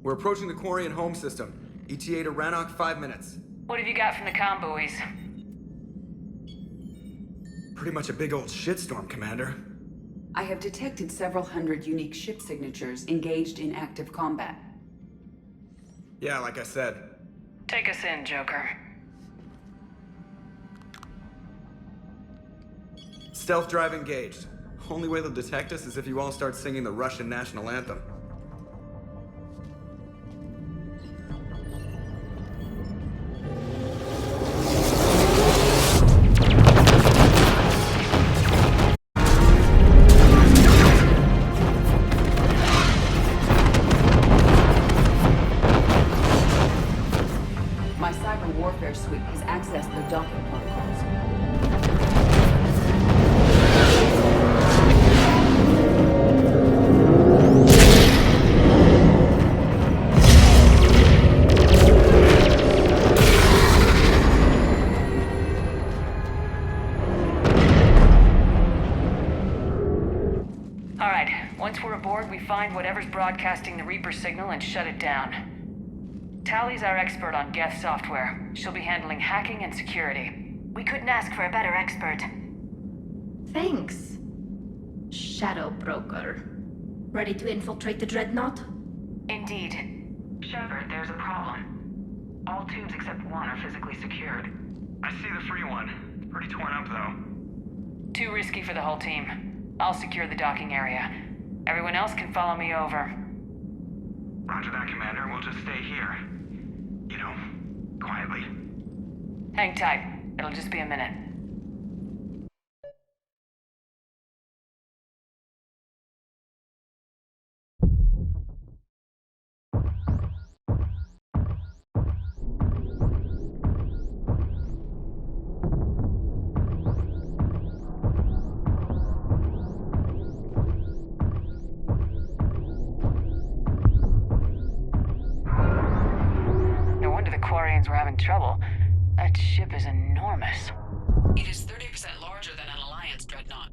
We're approaching the Quarian home system. ETA to Rannoch, 5 minutes. What have you got from the comm buoys? Pretty much a big old shitstorm, Commander. I have detected several hundred unique ship signatures engaged in active combat. Yeah, like I said. Take us in, Joker. Stealth drive engaged. Only way they'll detect us is if you all start singing the Russian national anthem. My cyber warfare suite has accessed the docking protocols. Alright, once we're aboard, we find whatever's broadcasting the Reaper signal and shut it down. Tally's our expert on Geth software. She'll be handling hacking and security. We couldn't ask for a better expert. Thanks, Shadow Broker. Ready to infiltrate the Dreadnought? Indeed. Shepard, there's a problem. All tubes except one are physically secured. I see the free one. It's pretty torn up, though. Too risky for the whole team. I'll secure the docking area. Everyone else can follow me over. Roger that, Commander. We'll just stay here. You know, quietly. Hang tight. It'll just be a minute. No wonder the Quarians were having trouble. That ship is enormous. It is 30% larger than an Alliance dreadnought.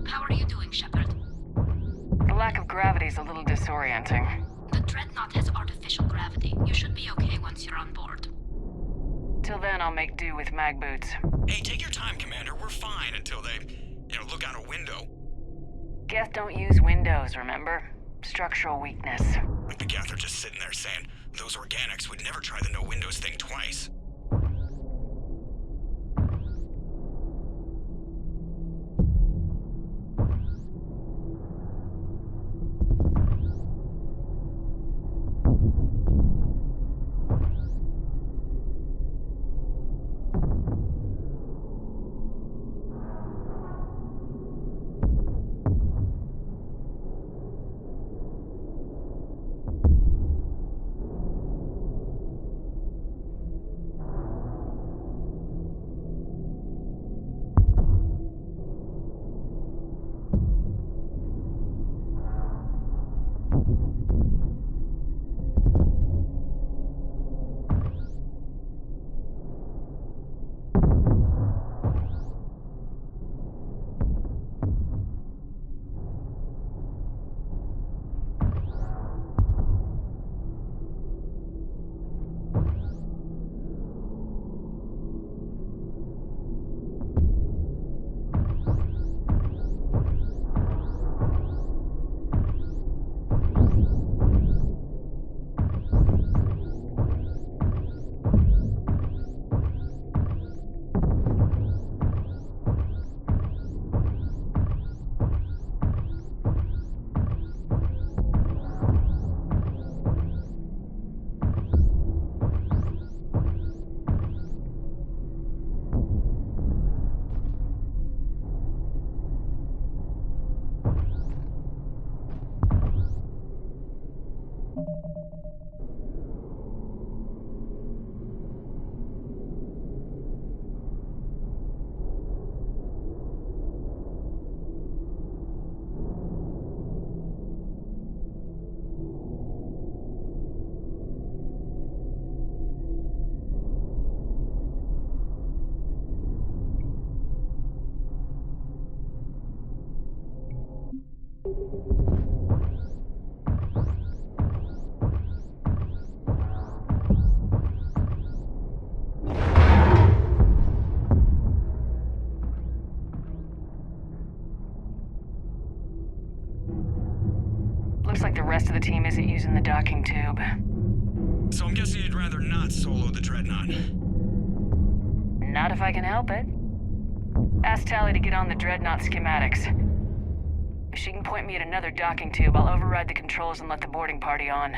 How are you doing, Shepard? The lack of gravity is a little disorienting. The Dreadnought has artificial gravity. You should be okay once you're on board. Till then, I'll make do with mag boots. Hey, take your time, Commander. We're fine until they, look out a window. Geth don't use windows, remember? Structural weakness. Like the Geth are just sitting there saying, those organics would never try the no windows thing twice. Looks like the rest of the team isn't using the docking tube. So I'm guessing you'd rather not solo the Dreadnought. Not if I can help it. Ask Tally to get on the Dreadnought schematics. If she can point me at another docking tube, I'll override the controls and let the boarding party on.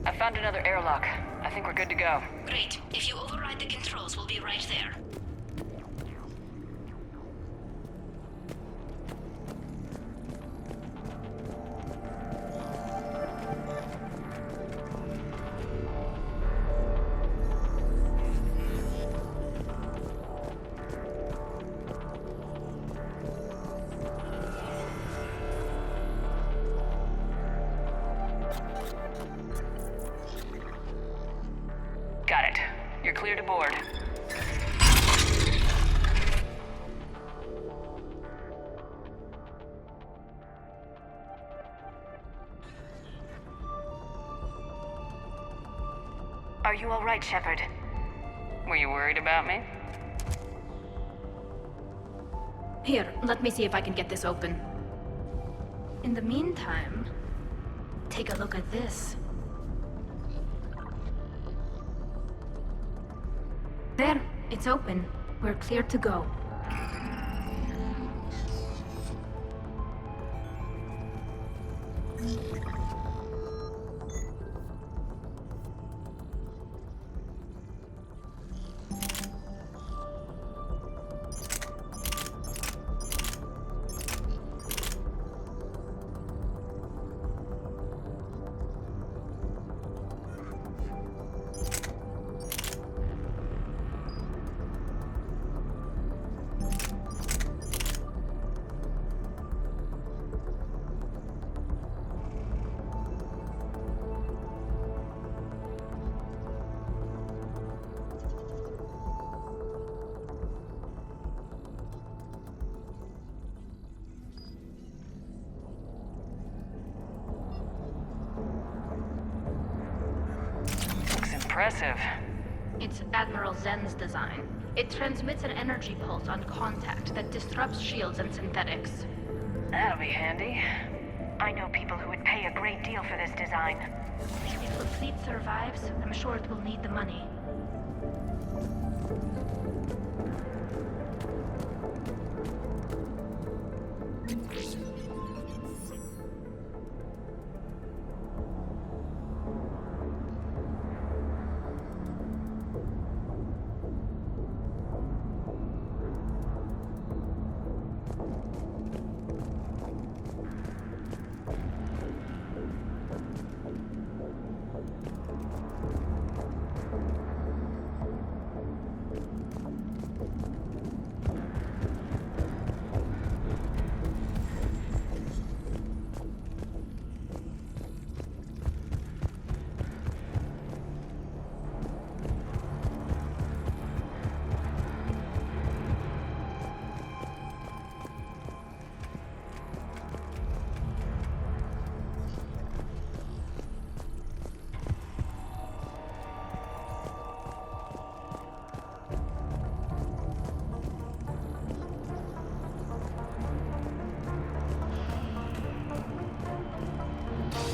I found another airlock. I think we're good to go. Great. If you override the controls, we'll be right there. Got it. You're clear to board. Are you all right, Shepard? Were you worried about me? Here, let me see if I can get this open. In the meantime, take a look at this. There, it's open. We're clear to go. Impressive. It's Admiral Zen's design. It transmits an energy pulse on contact that disrupts shields and synthetics. That'll be handy. I know people who would pay a great deal for this design. If the fleet survives, I'm sure it will need the money.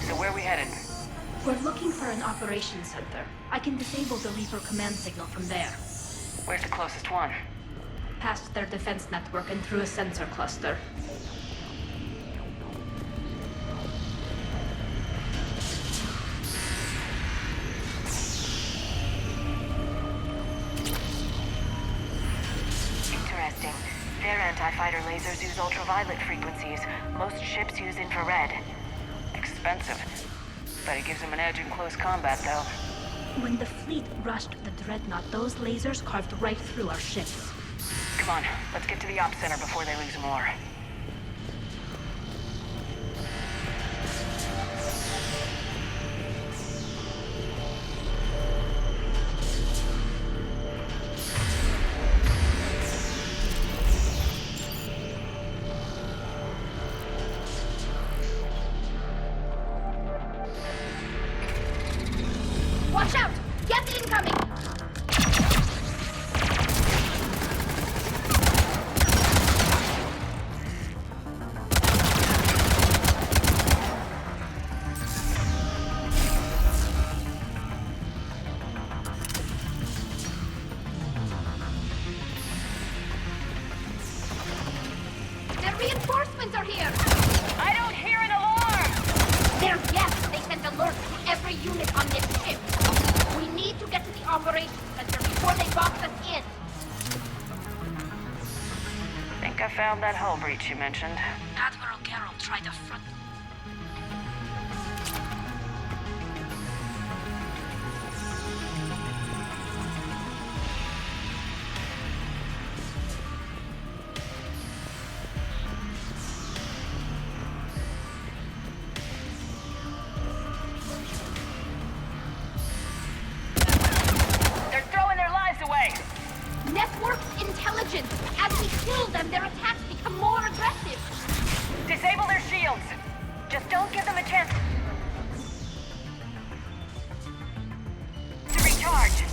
So where are we headed? We're looking for an operations center. I can disable the Reaper command signal from there. Where's the closest one? Past their defense network and through a sensor cluster. Interesting. Their anti-fighter lasers use ultraviolet frequencies. Most ships use infrared. Expensive. But it gives them an edge in close combat, though. When the fleet rushed the dreadnought, those lasers carved right through our ships. Come on, let's get to the op center before they lose more. Watch out! Get incoming! The reinforcements are here! I don't hear an alarm! They're yes! They sent alerts to every unit on this ship! We need to get to the operations center before they box us in! Think I found that hull breach you mentioned. Admiral Geralt tried to front... They're throwing their lives away! Network intelligence! As we kill them, their attacks become more aggressive! Disable their shields! Just don't give them a chance to recharge!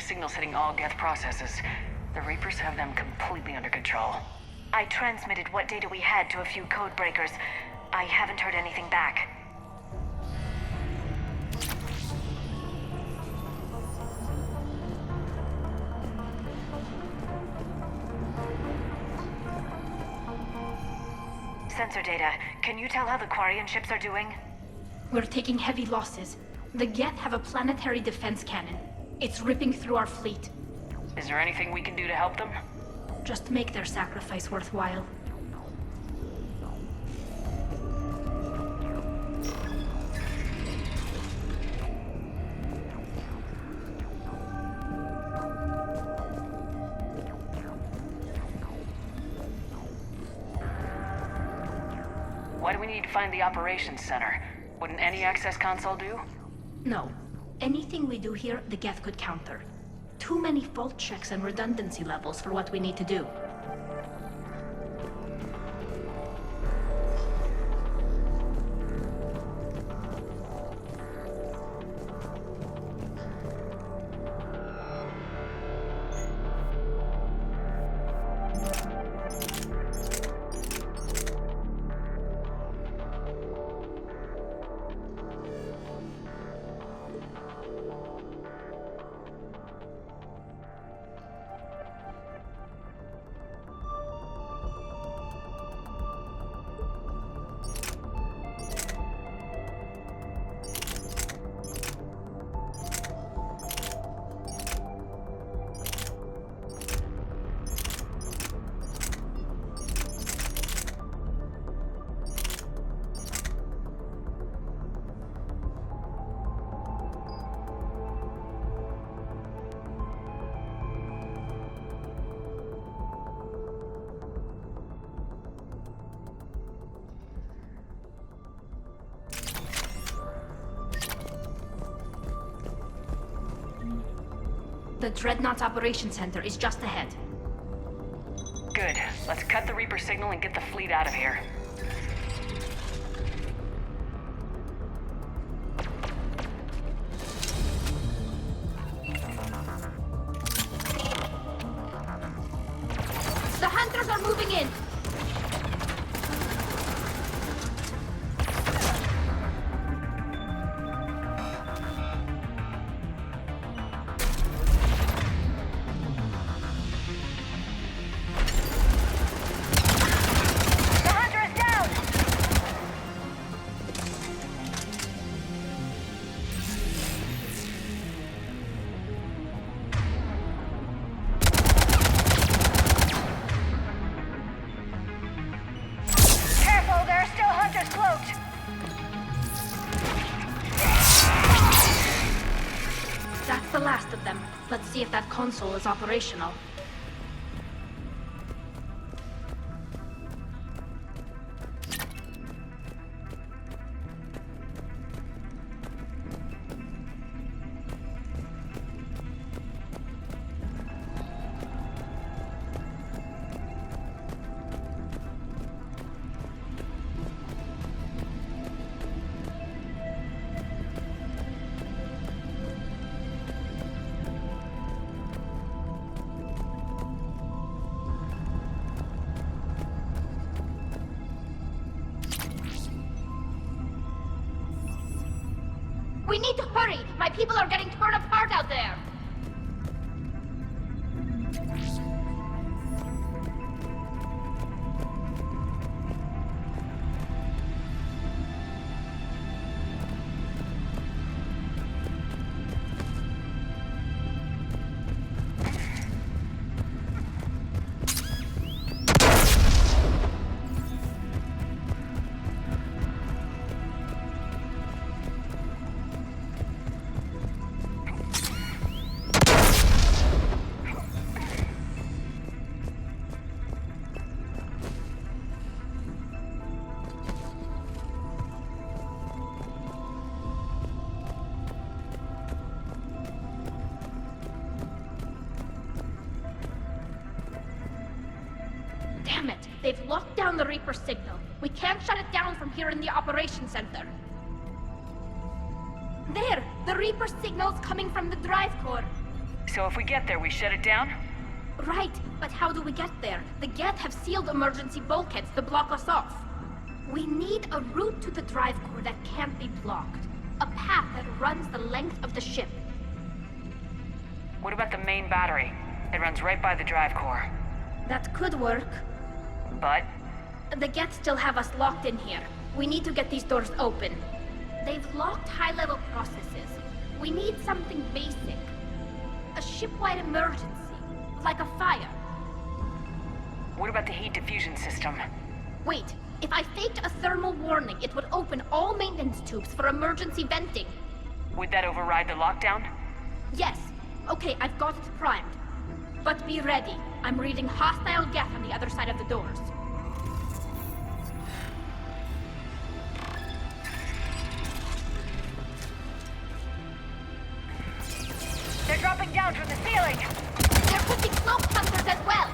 signal's hitting all Geth processes. The Reapers have them completely under control. I transmitted what data we had to a few code breakers. I haven't heard anything back. Sensor data. Can you tell how the Quarian ships are doing? We're taking heavy losses. The Geth have a planetary defense cannon. It's ripping through our fleet. Is there anything we can do to help them? Just make their sacrifice worthwhile. Why do we need to find the operations center? Wouldn't any access console do? No. Anything we do here, the Geth could counter. Too many fault checks and redundancy levels for what we need to do. The Dreadnought's Operations Center is just ahead. Good. Let's cut the Reaper signal and get the fleet out of here. The Hunters are moving in! That's the last of them. Let's see if that console is operational. We need to hurry! My people are getting torn apart out there! Damn it! They've locked down the Reaper signal. We can't shut it down from here in the Operations Center. There! The Reaper signal's coming from the drive core. So if we get there, we shut it down? Right, but how do we get there? The Geth have sealed emergency bulkheads to block us off. We need a route to the drive core that can't be blocked. A path that runs the length of the ship. What about the main battery? It runs right by the drive core. That could work. But The Geth still have us locked in here. We need to get these doors open. They've locked high-level processes. We need something basic. A ship-wide emergency. Like a fire. what about the heat diffusion system? Wait, if I faked a thermal warning, it would open all maintenance tubes for emergency venting. Would that override the lockdown? Yes. Okay, I've got it primed. But be ready. I'm reading hostile Geth on the other side of the doors. They're dropping down from the ceiling! They're putting smoke hunters as well!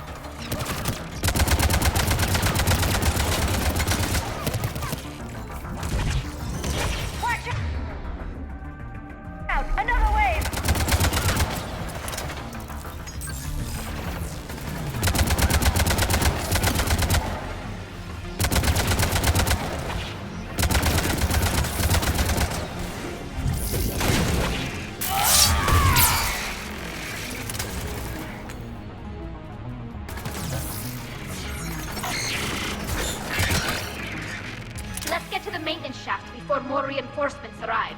Watch out! Another wave! Let's get to the maintenance shaft before more reinforcements arrive.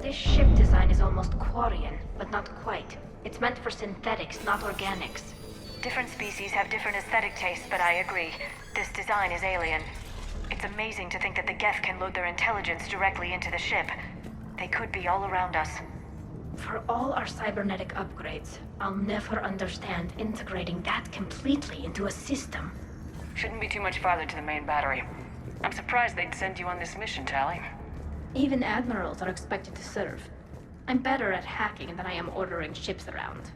This ship design is almost Quarian, but not quite. It's meant for synthetics, not organics. Different species have different aesthetic tastes, but I agree. This design is alien. It's amazing to think that the Geth can load their intelligence directly into the ship. They could be all around us. For all our cybernetic upgrades, I'll never understand integrating that completely into a system. Shouldn't be too much farther to the main battery. I'm surprised they'd send you on this mission, Tally. Even admirals are expected to serve. I'm better at hacking than I am ordering ships around.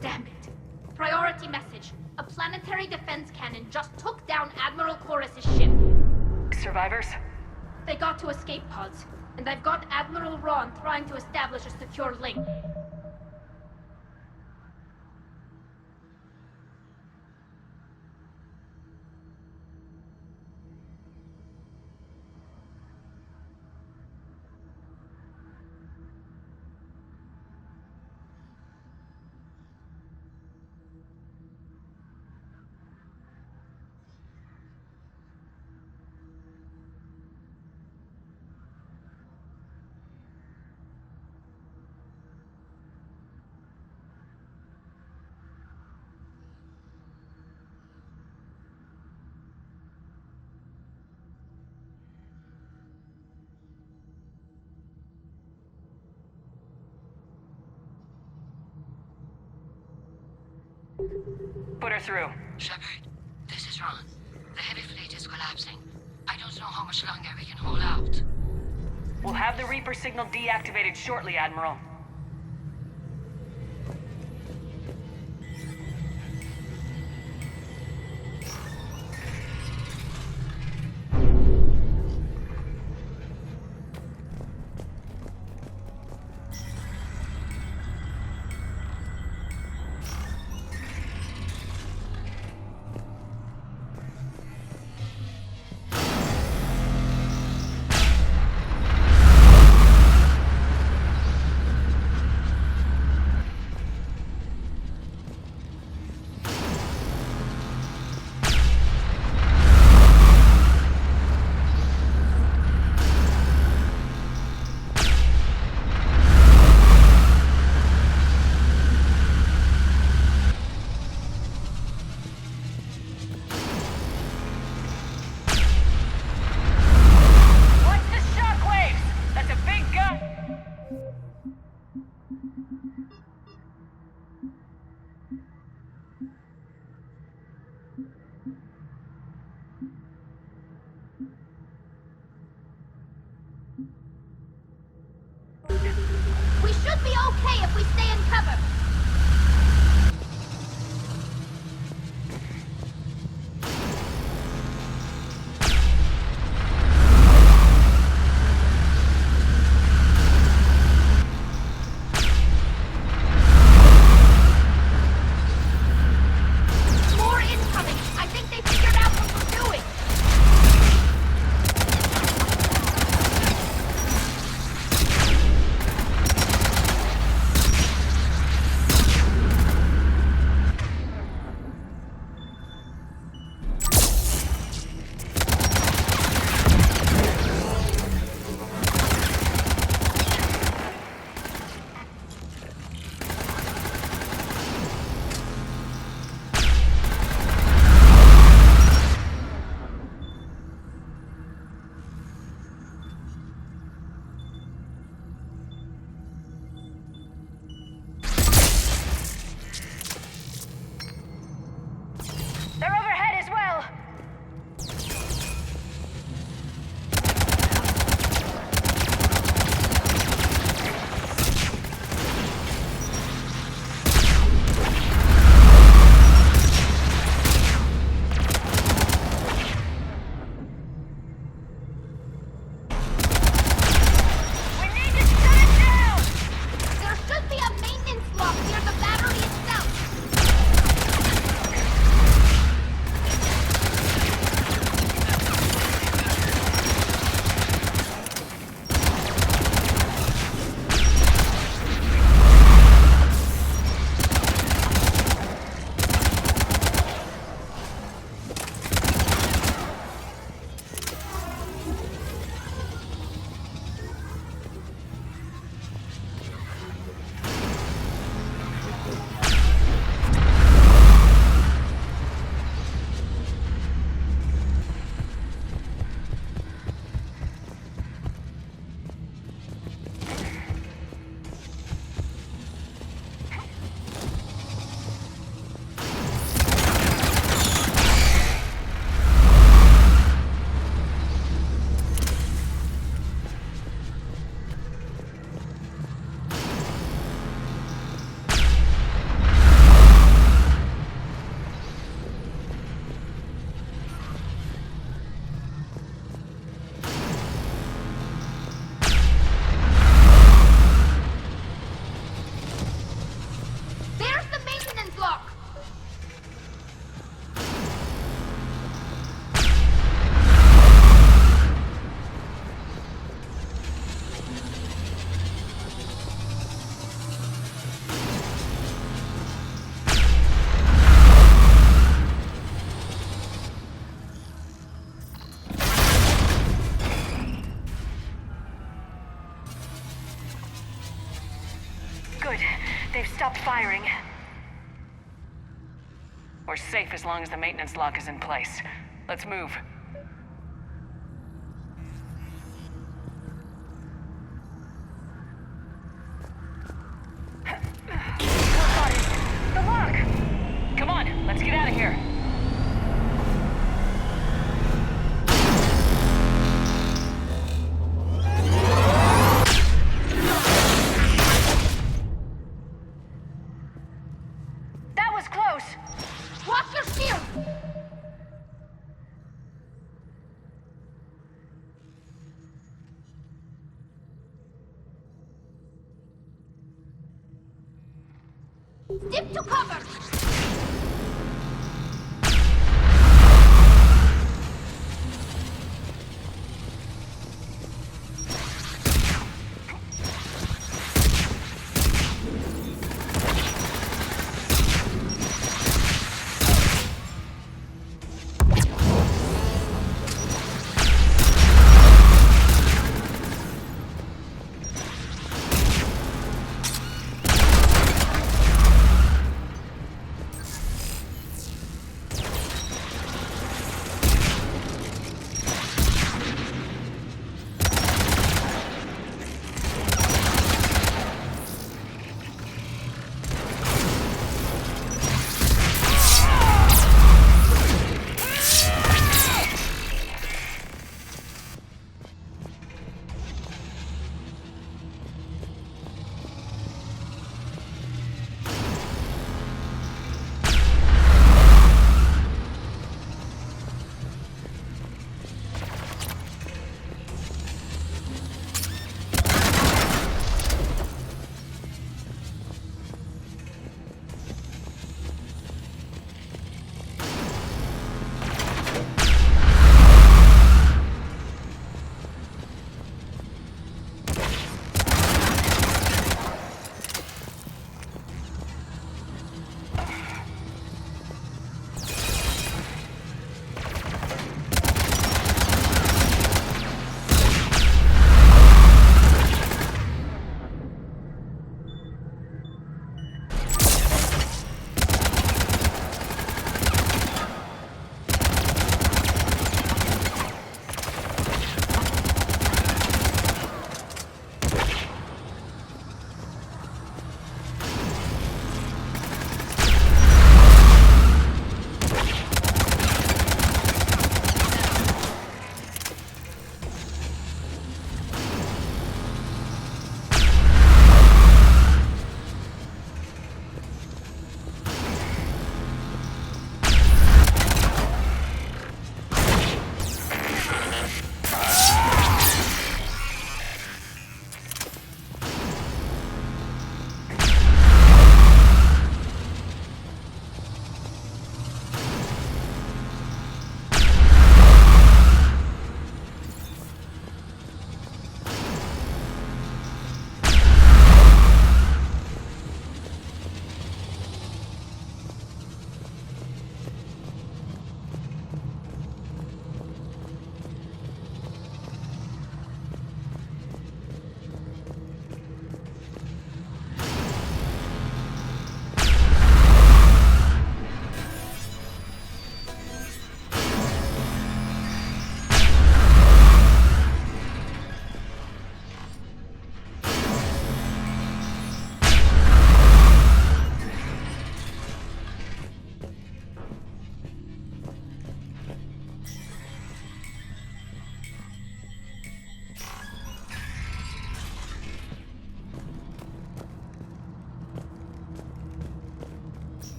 Damn it. Priority message. A planetary defense cannon just took down Admiral Chorus's ship. Survivors? They got to escape pods, and I've got Admiral Ron trying to establish a secure link. Put her through. Shepard, this is Ron. The heavy fleet is collapsing. I don't know how much longer we can hold out. We'll have the Reaper signal deactivated shortly, Admiral. okay if we stay in cover. More incoming. I think they figured out what we're doing. They're overhead as well! We need to shut it down! There should be a maintenance lock near the battery itself. There's the maintenance lock. Good. They've stopped firing. We're safe as long as the maintenance lock is in place. Let's move. The lock! Come on, let's get out of here. That was close! Watch your shield. Stick to cover.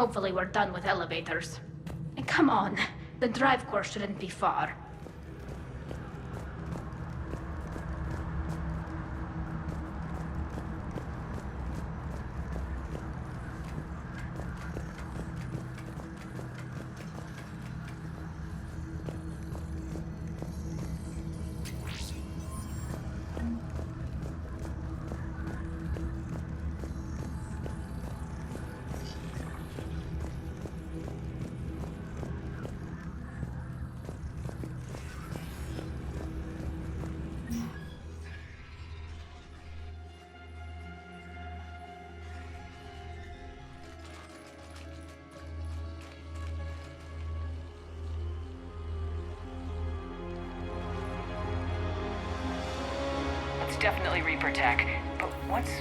Hopefully we're done with elevators. And come on, the drive course shouldn't be far. It's definitely Reaper tech, but what's...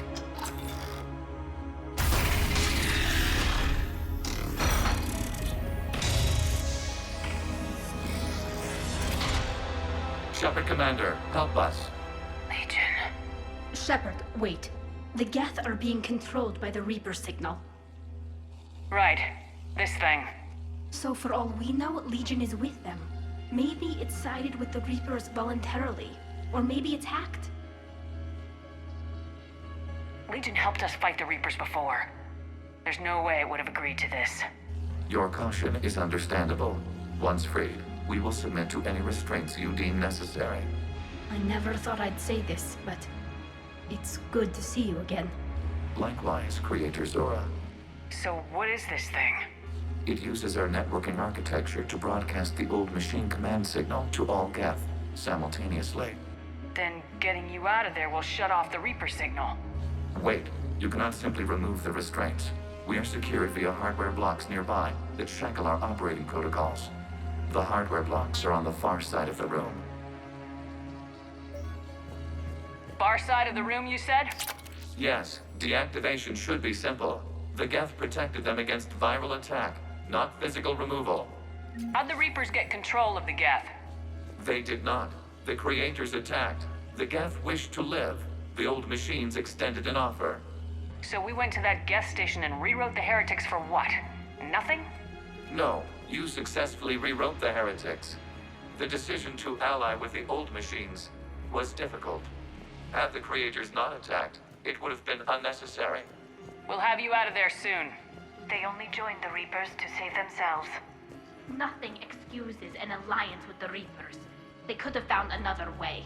Shepard Commander, help us. Legion. Shepard, wait. The Geth are being controlled by the Reaper signal. Right. This thing. So for all we know, Legion is with them. Maybe it sided with the Reapers voluntarily. Or maybe it's hacked. Legion helped us fight the Reapers before. There's no way it would have agreed to this. Your caution is understandable. Once freed, we will submit to any restraints you deem necessary. I never thought I'd say this, but it's good to see you again. Likewise, Creator Zora. So what is this thing? It uses our networking architecture to broadcast the old machine command signal to all Geth simultaneously. Then getting you out of there will shut off the Reaper signal. Wait, you cannot simply remove the restraints. We are secured via hardware blocks nearby that shackle our operating protocols. The hardware blocks are on the far side of the room. Far side of the room, you said? Yes, deactivation should be simple. The Geth protected them against viral attack, not physical removal. How'd the Reapers get control of the Geth? They did not. The Creators attacked. The Geth wished to live. The old machines extended an offer. So we went to that Geth station and rewrote the heretics for what? Nothing? No, you successfully rewrote the heretics. The decision to ally with the old machines was difficult. Had the Creators not attacked, it would have been unnecessary. We'll have you out of there soon. They only joined the Reapers to save themselves. Nothing excuses an alliance with the Reapers. They could have found another way.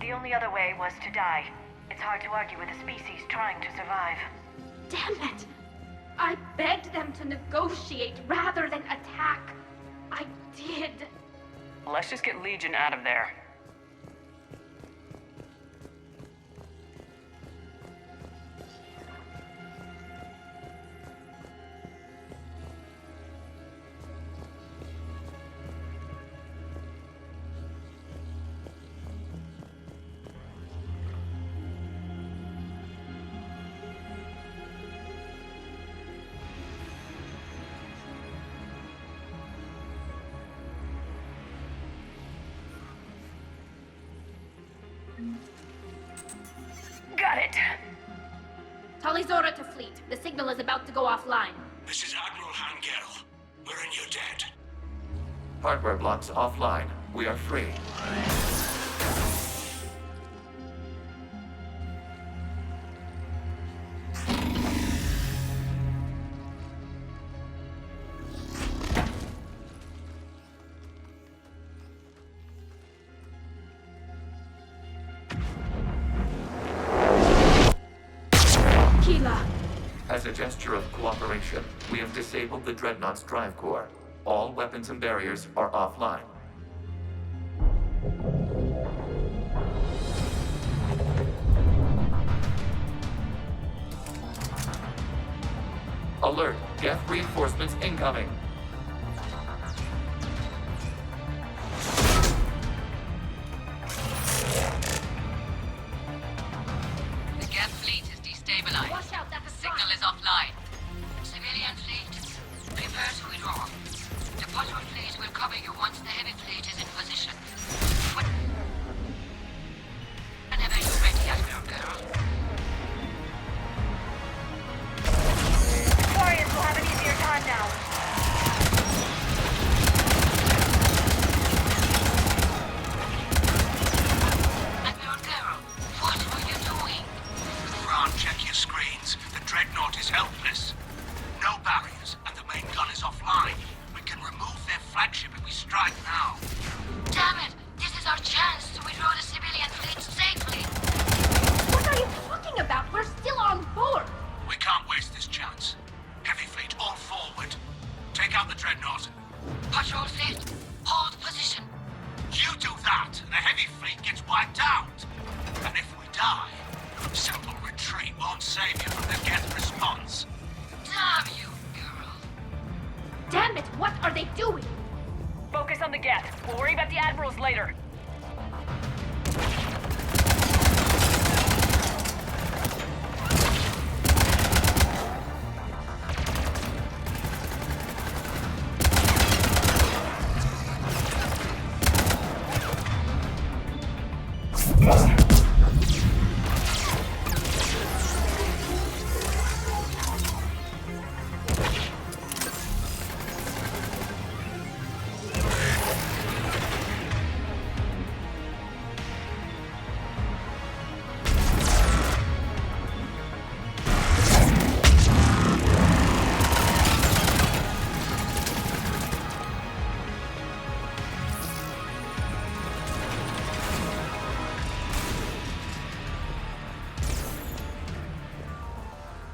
The only other way was to die. It's hard to argue with a species trying to survive. Damn it! I begged them to negotiate rather than attack. I did. Let's just get Legion out of there. Got it! Talizora to fleet. The signal is about to go offline. This is Admiral Hangel. We're in your debt. Hardware blocks offline. We are free. As a gesture of cooperation, we have disabled the Dreadnought's drive core. All weapons and barriers are offline. Alert! Geth reinforcements incoming! The Geth fleet is destabilized. Watch out, that's a Signal is offline. Civilian fleet, prepare to withdraw. The bottom fleet will cover you once the heavy fleet is in position. Whenever you're ready, Admiral Girl. Warriors will have an easier time now. ship and we strike now. Damn it! This is our chance to withdraw the civilian fleet safely. What are you talking about? We're still on board. We can't waste this chance. Heavy fleet all forward. Take out the dreadnought. Patrol fleet, hold position. You do that, and the heavy fleet gets wiped out. And if we die, simple retreat won't save you from the Geth response. Damn you, girl. Damn it, what are they doing? Focus on the Geth. We'll worry about the admirals later.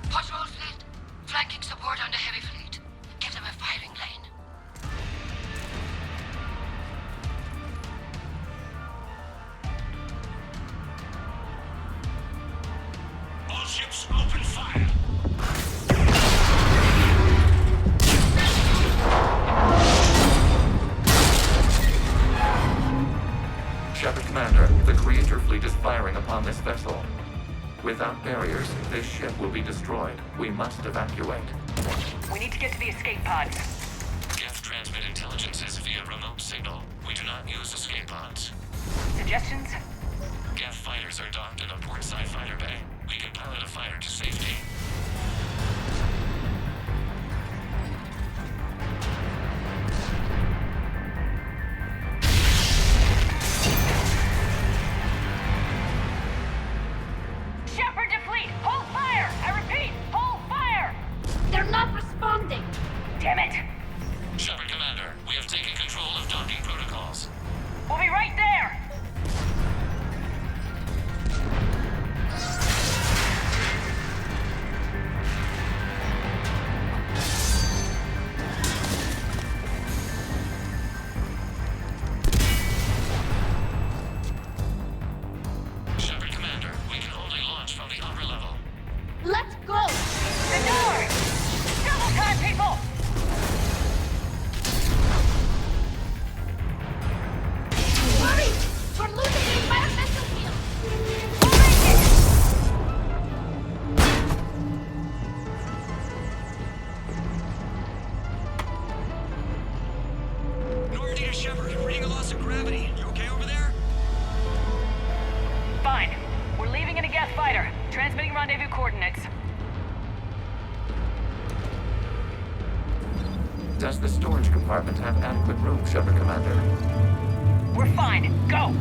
Patrol fleet, flanking support on the heavy fleet. Give them a firing lane. All ships open fire. Shepard Commander, the Creator fleet is firing upon this vessel. Without barriers, this ship will be destroyed. We must evacuate. We need to get to the escape pods. Geth transmit intelligences via remote signal. We do not use escape pods. Suggestions? Geth fighters are docked in a portside fighter bay. We can pilot a fighter to safety. Shepard to fleet! Hold fire! I repeat, hold fire! They're not responding. Damn it! Shepard Commander, we have taken control of docking protocols. We'll be right there! Shepard Commander, we can only launch from the upper level. Let's go. The door! Double time, people! Hurry! We're losing the environmental field. We'll make it! Normandy to Shepard, reading a loss of gravity. You okay over there? Fine. We're leaving in a Geth fighter. Transmitting rendezvous coordinates. Does the storage compartment have adequate room, Shepard Commander? We're fine. Go!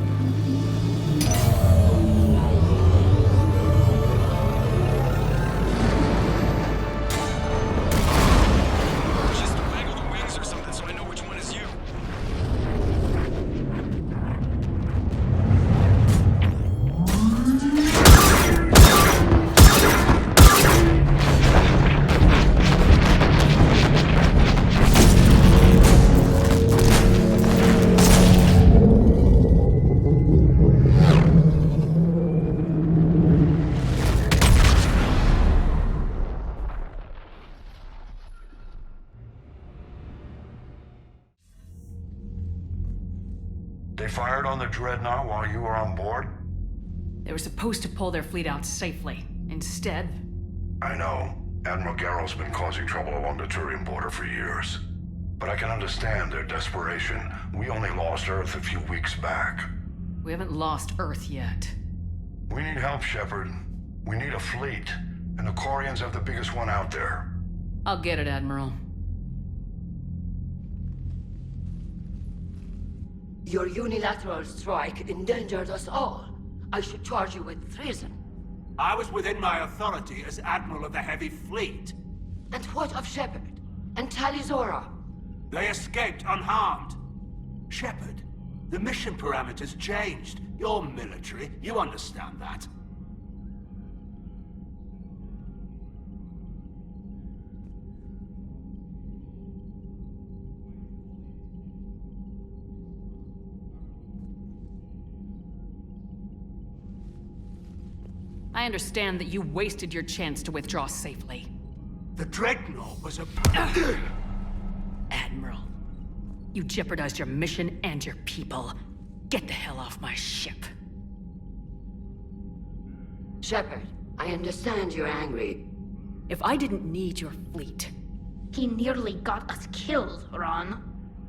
Just waggle the wings or something so I know which one is you. They fired on the dreadnought while you were on board? They were supposed to pull their fleet out safely. Instead, I know. Admiral Garrow's been causing trouble along the Turian border for years. But I can understand their desperation. We only lost Earth a few weeks back. we haven't lost Earth yet. We need help, Shepard. We need a fleet. And the Quarians have the biggest one out there. I'll get it, Admiral. Your unilateral strike endangered us all. I should charge you with treason. I was within my authority as Admiral of the Heavy Fleet. And what of Shepard? And Talizora? They escaped unharmed. Shepard, the mission parameters changed. You're military, you understand that. I understand that you wasted your chance to withdraw safely. The Dreadnought was a... Admiral, you jeopardized your mission and your people. Get the hell off my ship. Shepard, I understand you're angry. If I didn't need your fleet... He nearly got us killed, Ron.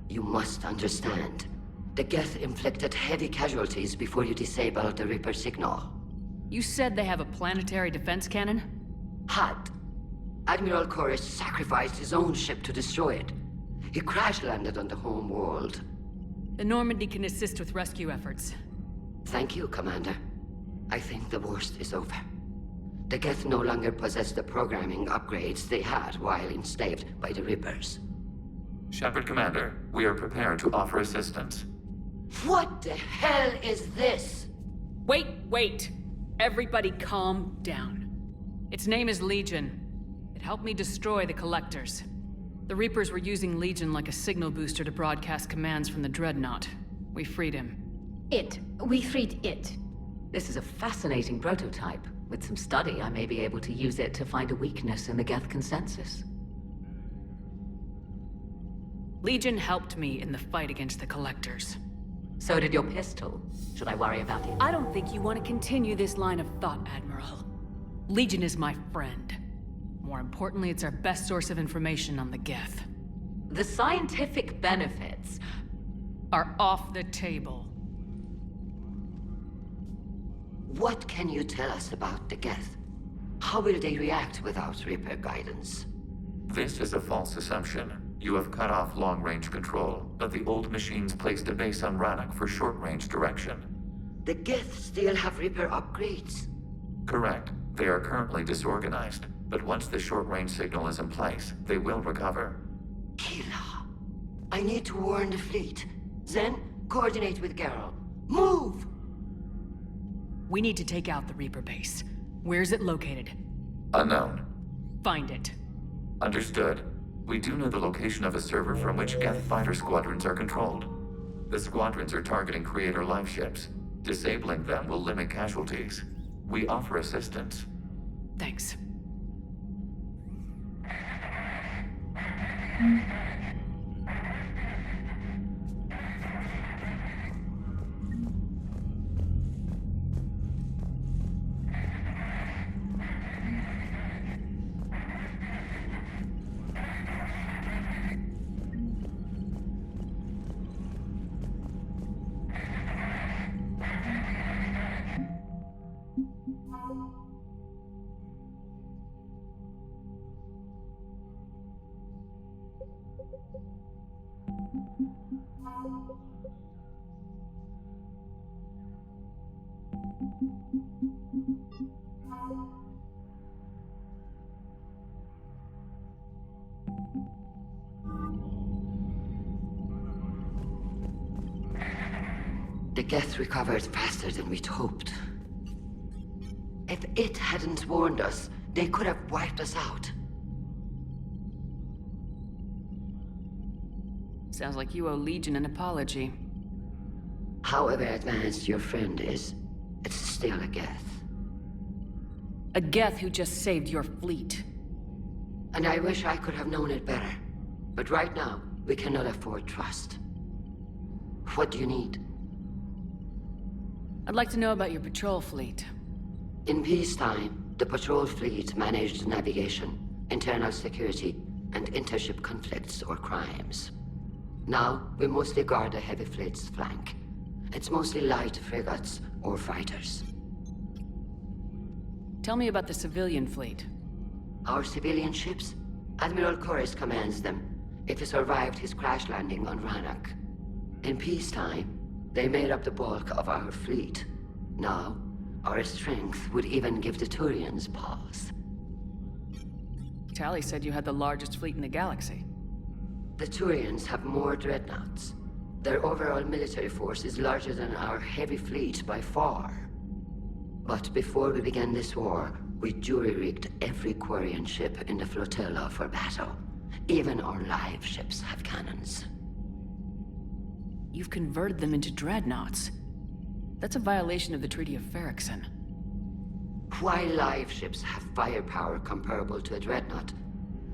You must understand. The Geth inflicted heavy casualties before you disabled the Reaper signal. You said they have a planetary defense cannon? Had. Admiral Koris sacrificed his own ship to destroy it. He crash-landed on the home world. The Normandy can assist with rescue efforts. Thank you, Commander. I think the worst is over. The Geth no longer possess the programming upgrades they had while enslaved by the Reapers. Shepard, Commander, we are prepared to offer assistance. What the hell is this? Wait! Everybody calm down. Its name is Legion. It helped me destroy the Collectors. The Reapers were using Legion like a signal booster to broadcast commands from the Dreadnought. We freed him. We freed it. This is a fascinating prototype. With some study, I may be able to use it to find a weakness in the Geth consensus. Legion helped me in the fight against the Collectors. So did your pistol. Should I worry about it? I don't think you want to continue this line of thought, Admiral. Legion is my friend. More importantly, it's our best source of information on the Geth. The scientific benefits are off the table. What can you tell us about the Geth? How will they react without Reaper guidance? This is a false assumption. You have cut off long-range control, but the old machines placed a base on Rannoch for short-range direction. The Geth still have Reaper upgrades? Correct. They are currently disorganized, but once the short-range signal is in place, they will recover. Kila, I need to warn the fleet. Then, coordinate with Geralt. Move! We need to take out the Reaper base. Where's it located? Unknown. Find it. Understood. We do know the location of a server from which Geth fighter squadrons are controlled. The squadrons are targeting Creator life ships. Disabling them will limit casualties. We offer assistance. Thanks. The Geth recovered faster than we'd hoped. If it hadn't warned us, they could have wiped us out. Sounds like you owe Legion an apology. However advanced your friend is, it's still a Geth. A Geth who just saved your fleet. And I wish I could have known it better. But right now, we cannot afford trust. What do you need? I'd like to know about your patrol fleet. In peacetime, the patrol fleet managed navigation, internal security, and intership conflicts or crimes. Now, we mostly guard the heavy fleet's flank. It's mostly light frigates or fighters. Tell me about the civilian fleet. Our civilian ships? Admiral Koris commands them. If he survived his crash landing on Rannoch. In peacetime, they made up the bulk of our fleet. Now, our strength would even give the Turians pause. Tali said you had the largest fleet in the galaxy. The Turians have more dreadnoughts. Their overall military force is larger than our heavy fleet by far. But before we began this war, we jury-rigged every Quarian ship in the flotilla for battle. Even our live ships have cannons. You've converted them into dreadnoughts. That's a violation of the Treaty of Ferrickson. While live ships have firepower comparable to a dreadnought,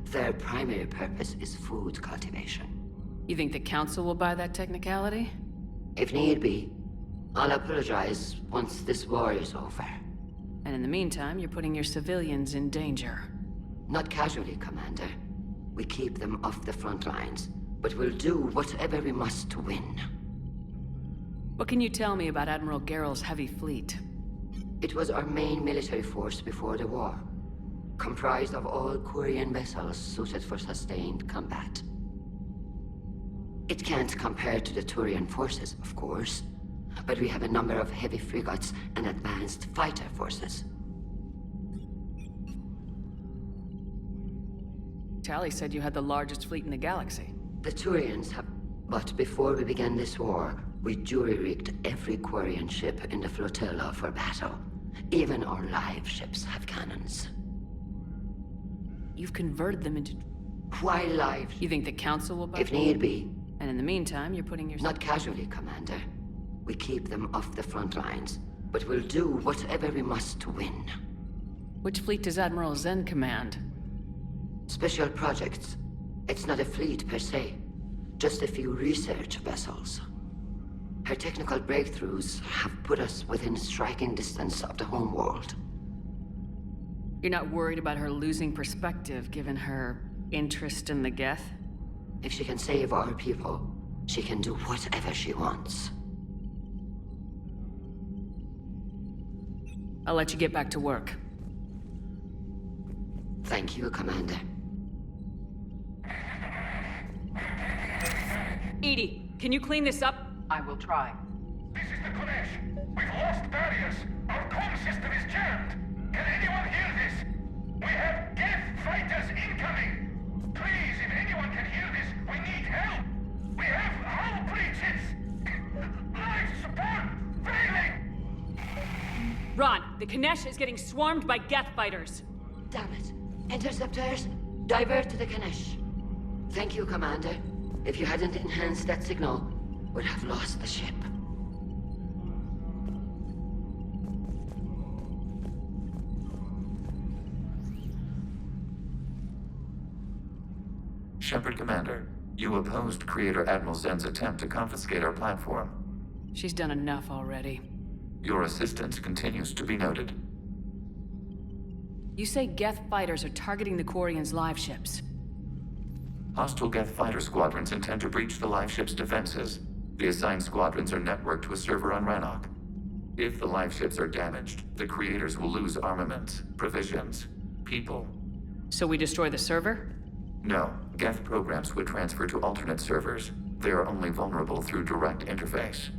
their primary purpose is food cultivation. You think the Council will buy that technicality? If need be, I'll apologize once this war is over. And in the meantime, you're putting your civilians in danger. Not casually, Commander. We keep them off the front lines, but we'll do whatever we must to win. What can you tell me about Admiral Geral's heavy fleet? It was our main military force before the war, comprised of all Quarian vessels suited for sustained combat. It can't compare to the Turian forces, of course, but we have a number of heavy frigates and advanced fighter forces. Tally said you had the largest fleet in the galaxy. The Turians have... But before we began this war, we jury-rigged every Quarian ship in the flotilla for battle. Even our live ships have cannons. You've converted them into... Why live? You think the Council will buy... If need be. And in the meantime, you're putting your... Not casually, Commander. We keep them off the front lines, but we'll do whatever we must to win. Which fleet does Admiral Zen command? Special projects. It's not a fleet per se, just a few research vessels. Her technical breakthroughs have put us within striking distance of the homeworld. You're not worried about her losing perspective, given her interest in the Geth? If she can save our people, she can do whatever she wants. I'll let you get back to work. Thank you, Commander. Edie, can you clean this up? I will try. This is the Konesh. We've lost barriers. Our comm system is jammed. Can anyone hear this? We have Geth fighters incoming. Please, if anyone can hear this, we need help. We have hull breaches. Life support failing. Ron, the Kanesh is getting swarmed by Geth fighters. Damn it. Interceptors, divert to the Kanesh. Thank you, Commander. If you hadn't enhanced that signal, we'd have lost the ship. Shepard Commander, you opposed Creator Admiral Zen's attempt to confiscate our platform. She's done enough already. Your assistance continues to be noted. You say Geth fighters are targeting the Quarians' live ships. Hostile Geth fighter squadrons intend to breach the live ship's defenses. The assigned squadrons are networked to a server on Rannoch. If the live ships are damaged, the creators will lose armaments, provisions, people. So we destroy the server? No, Geth programs would transfer to alternate servers. They are only vulnerable through direct interface.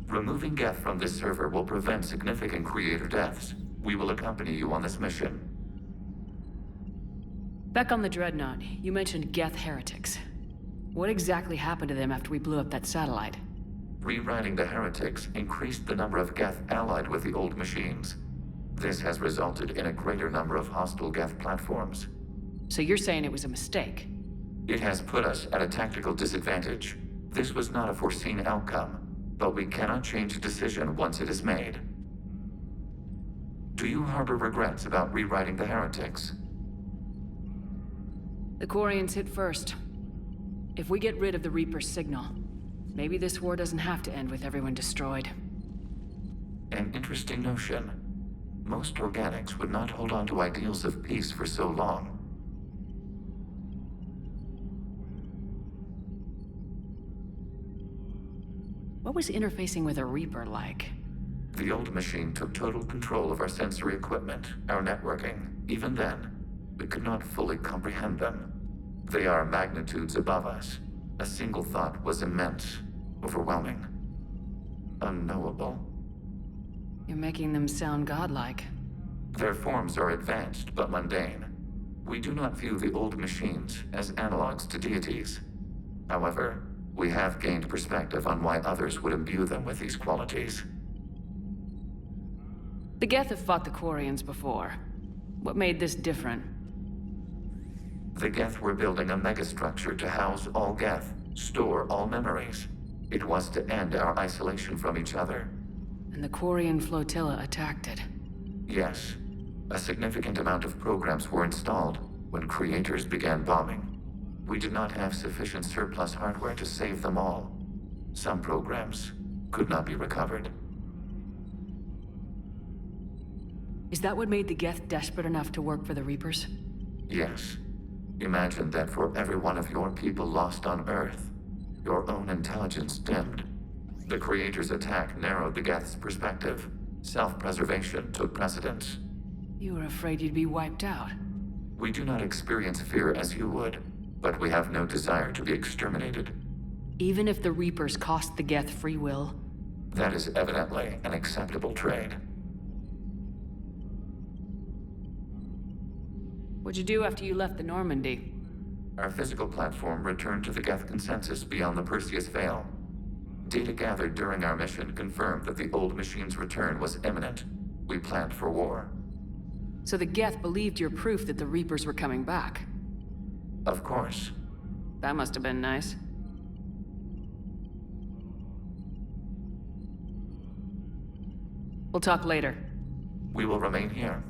Removing Geth from this server will prevent significant creator deaths. We will accompany you on this mission. Back on the Dreadnought, you mentioned Geth heretics. What exactly happened to them after we blew up that satellite? Rewriting the heretics increased the number of Geth allied with the old machines. This has resulted in a greater number of hostile Geth platforms. So you're saying it was a mistake? It has put us at a tactical disadvantage. This was not a foreseen outcome, but we cannot change a decision once it is made. Do you harbor regrets about rewriting the heretics? The Quarians hit first. If we get rid of the Reaper's signal, maybe this war doesn't have to end with everyone destroyed. An interesting notion. Most organics would not hold on to ideals of peace for so long. What was interfacing with a Reaper like? The old machine took total control of our sensory equipment, our networking. Even then, we could not fully comprehend them. They are magnitudes above us. A single thought was immense, overwhelming, unknowable. You're making them sound godlike. Their forms are advanced but mundane. We do not view the old machines as analogs to deities. However, We have gained perspective on why others would imbue them with these qualities. The Geth have fought the Quarians before. What made this different? The Geth were building a megastructure to house all Geth, store all memories. It was to end our isolation from each other. And the Quarian flotilla attacked it. Yes. A significant amount of programs were installed when creators began bombing. We did not have sufficient surplus hardware to save them all. Some programs could not be recovered. Is that what made the Geth desperate enough to work for the Reapers? Yes. Imagine that for every one of your people lost on Earth, your own intelligence dimmed. The Creator's attack narrowed the Geth's perspective. Self-preservation took precedence. You were afraid you'd be wiped out. We do not experience fear as you would, but we have no desire to be exterminated. Even if the Reapers cost the Geth free will? That is evidently an acceptable trade. What'd you do after you left the Normandy? Our physical platform returned to the Geth consensus beyond the Perseus Veil. Data gathered during our mission confirmed that the old machine's return was imminent. We planned for war. So the Geth believed your proof that the Reapers were coming back? Of course. That must have been nice. We'll talk later. We will remain here.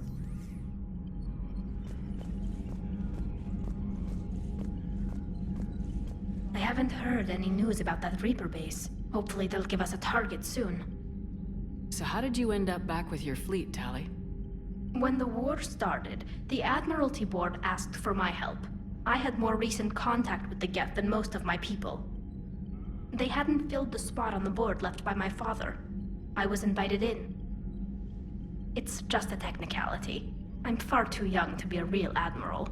I haven't heard any news about that Reaper base. Hopefully they'll give us a target soon. So how did you end up back with your fleet, Tali? When the war started, the Admiralty Board asked for my help. I had more recent contact with the Geth than most of my people. They hadn't filled the spot on the board left by my father. I was invited in. It's just a technicality. I'm far too young to be a real admiral.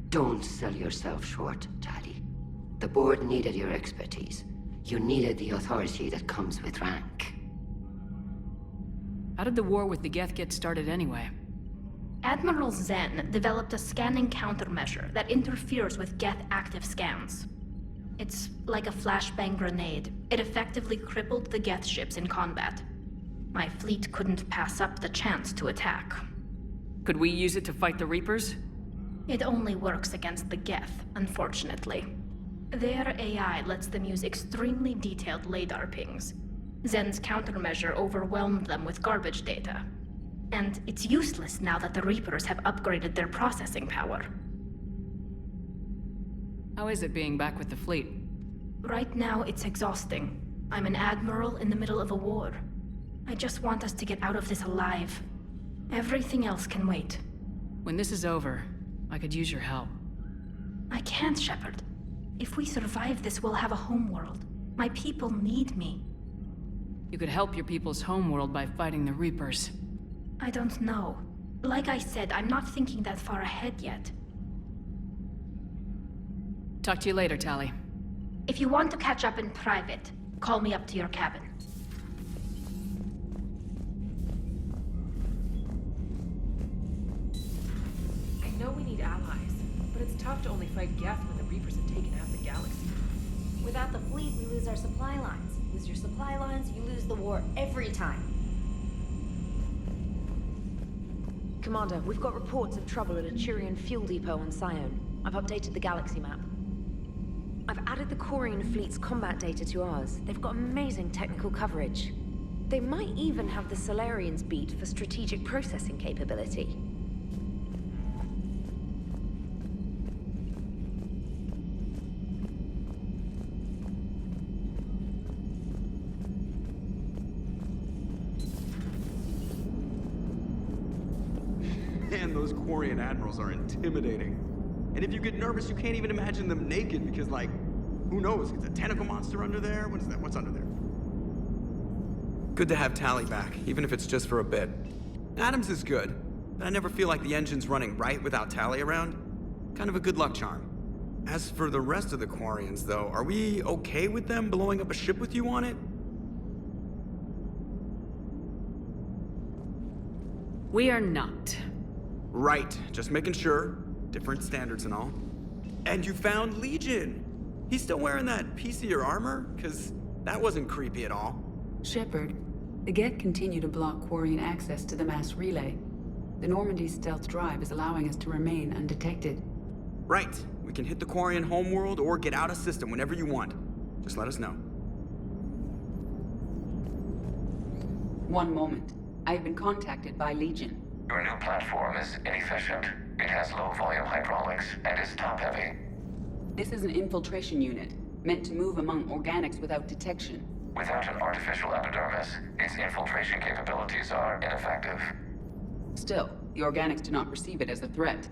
Don't sell yourself short, Tali. The board needed your expertise. You needed the authority that comes with rank. How did the war with the Geth get started anyway? Admiral Zen developed a scanning countermeasure that interferes with Geth active scans. It's like a flashbang grenade. It effectively crippled the Geth ships in combat. My fleet couldn't pass up the chance to attack. Could we use it to fight the Reapers? It only works against the Geth, unfortunately. Their AI lets them use extremely detailed LADAR pings. Zen's countermeasure overwhelmed them with garbage data. And it's useless now that the Reapers have upgraded their processing power. How is it being back with the fleet? Right now, it's exhausting. I'm an admiral in the middle of a war. I just want us to get out of this alive. Everything else can wait. When this is over, I could use your help. I can't, Shepard. If we survive this, we'll have a homeworld. My people need me. You could help your people's homeworld by fighting the Reapers. I don't know. Like I said, I'm not thinking that far ahead yet. Talk to you later, Tali. If you want to catch up in private, call me up to your cabin. I know we need allies, but it's tough to only fight Geth when the Reapers have taken out the galaxy. Without the fleet, we lose our supply lines. Lose your supply lines, you lose the war every time. Commander, we've got reports of trouble at a Turian fuel depot on Scion. I've updated the galaxy map. I've added the Quarian fleet's combat data to ours. They've got amazing technical coverage. They might even have the Solarians beat for strategic processing capability. Man, those Quarian admirals are intimidating. And if you get nervous, you can't even imagine them naked because, like, who knows? Is a tentacle monster under there? What is that? What's under there? Good to have Tali back, even if it's just for a bit. Adams is good, but I never feel like the engine's running right without Tali around. Kind of a good luck charm. As for the rest of the Quarians, though, are we okay with them blowing up a ship with you on it? We are not. Right, just making sure. Different standards and all. And you found Legion! He's still wearing that piece of your armor? Cause that wasn't creepy at all. Shepard, the Geth continue to block Quarian access to the mass relay. The Normandy stealth drive is allowing us to remain undetected. Right. We can hit the Quarian homeworld or get out of system whenever you want. Just let us know. One moment. I have been contacted by Legion. Your new platform is inefficient. It has low-volume hydraulics and is top-heavy. This is an infiltration unit, meant to move among organics without detection. Without an artificial epidermis, its infiltration capabilities are ineffective. Still, the organics do not perceive it as a threat.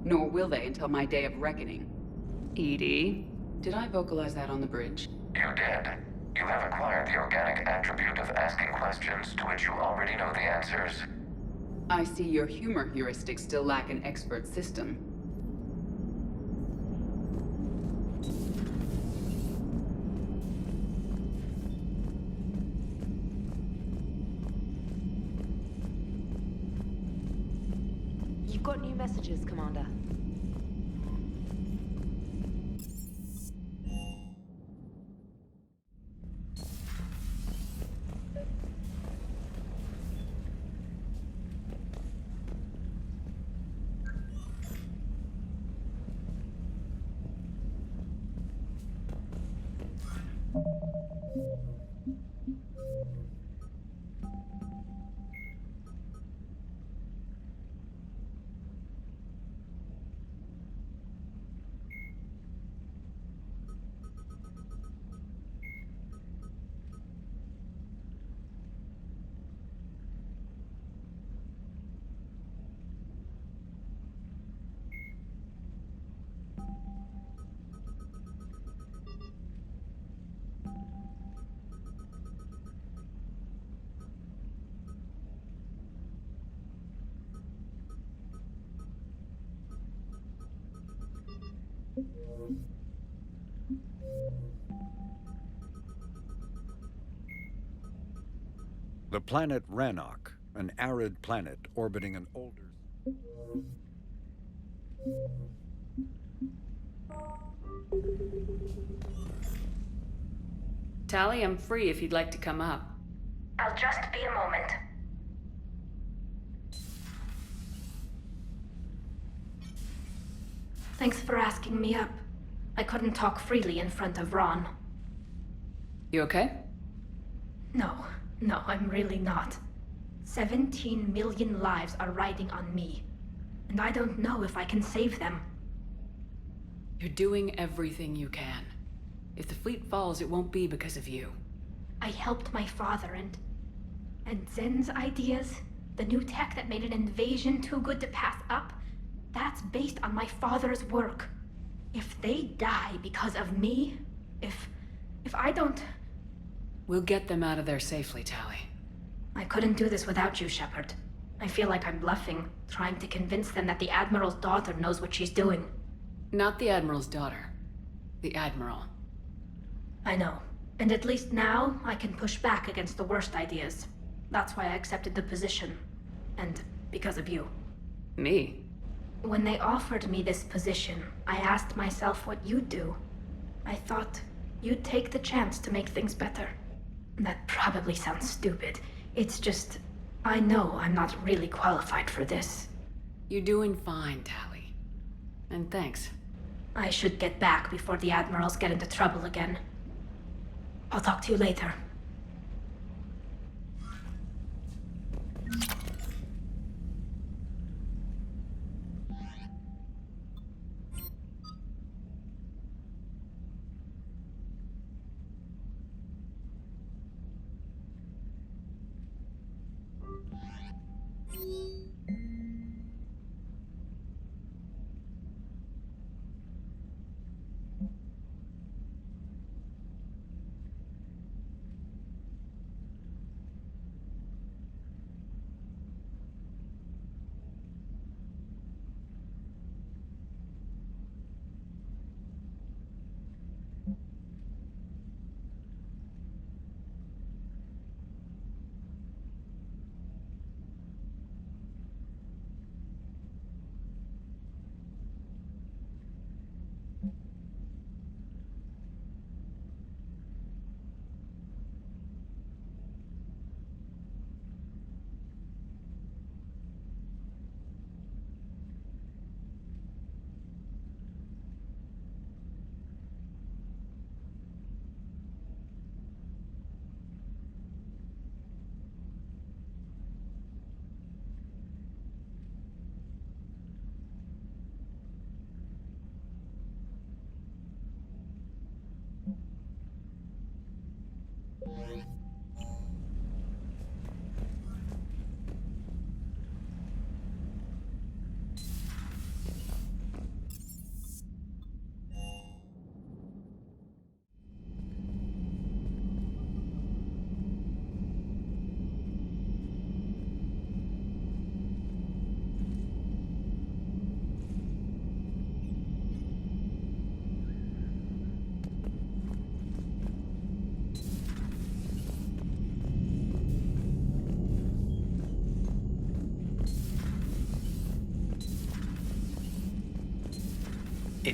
Nor will they until my day of reckoning. Edie? Did I vocalize that on the bridge? You did. You have acquired the organic attribute of asking questions to which you already know the answers. I see your humor heuristics still lack an expert system. You've got new messages, Commander. The planet Rannoch, an arid planet orbiting an older... Tally, I'm free if you'd like to come up. I'll just be a moment. Thanks for asking me up. I couldn't talk freely in front of Ron. You okay? No, I'm really not. 17 million lives are riding on me. And I don't know if I can save them. You're doing everything you can. If the fleet falls, it won't be because of you. I helped my father and Zen's ideas, the new tech that made an invasion too good to pass up, that's based on my father's work. If they die because of me, if I don't... We'll get them out of there safely, Tally. I couldn't do this without you, Shepard. I feel like I'm bluffing, trying to convince them that the Admiral's daughter knows what she's doing. Not the Admiral's daughter. The Admiral. I know. And at least now, I can push back against the worst ideas. That's why I accepted the position. And because of you. Me? When they offered me this position, I asked myself what you'd do. I thought you'd take the chance to make things better. That probably sounds stupid. It's just, I know I'm not really qualified for this. You're doing fine, Tally. And thanks. I should get back before the Admirals get into trouble again. I'll talk to you later.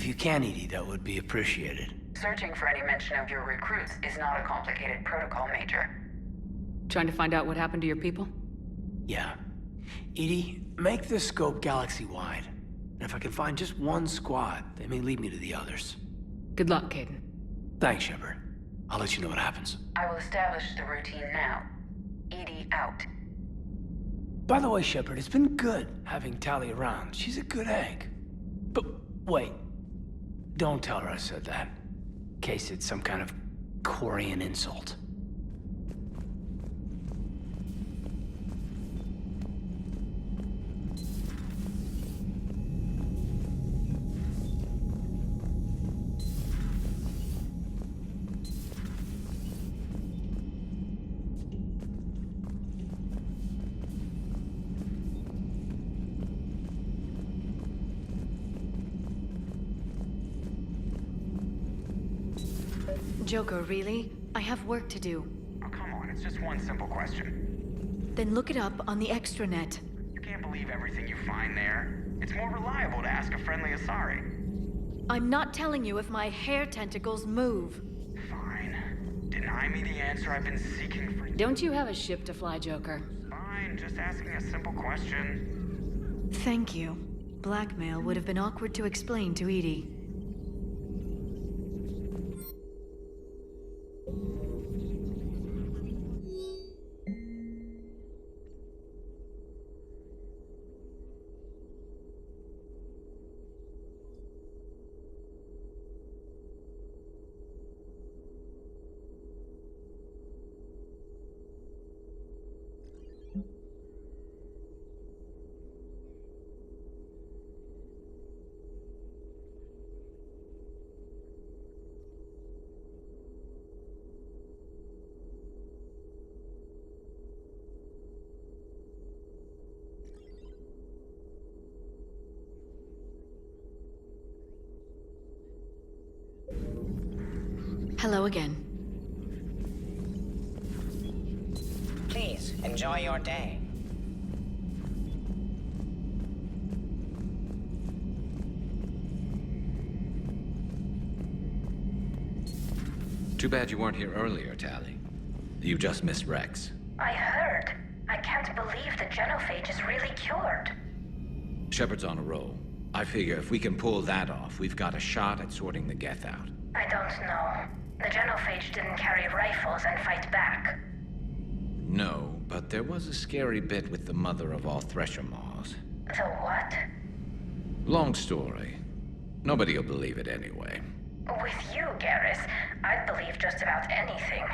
If you can, Edie, that would be appreciated. Searching for any mention of your recruits is not a complicated protocol, Major. Trying to find out what happened to your people? Yeah. Edie, make this scope galaxy-wide. And if I can find just one squad, they may lead me to the others. Good luck, Caden. Thanks, Shepard. I'll let you know what happens. I will establish the routine now. Edie out. By the way, Shepard, it's been good having Tali around. She's a good egg. But wait. Don't tell her I said that. In case it's some kind of Quarian insult. Joker, really? I have work to do. Oh, come on, it's just one simple question. Then look it up on the extranet. You can't believe everything you find there. It's more reliable to ask a friendly Asari. I'm not telling you if my hair tentacles move. Fine. Deny me the answer I've been seeking for... Don't you have a ship to fly, Joker? Fine, just asking a simple question. Thank you. Blackmail would have been awkward to explain to Edie. Hello again. Please, enjoy your day. Too bad you weren't here earlier, Tali. You just missed Rex. I heard. I can't believe the genophage is really cured. Shepard's on a roll. I figure if we can pull that off, we've got a shot at sorting the Geth out. I don't know. The genophage didn't carry rifles and fight back. No, but there was a scary bit with the mother of all Thresher Maws. The what? Long story. Nobody'll believe it anyway. With you, Garrus, I'd believe just about anything.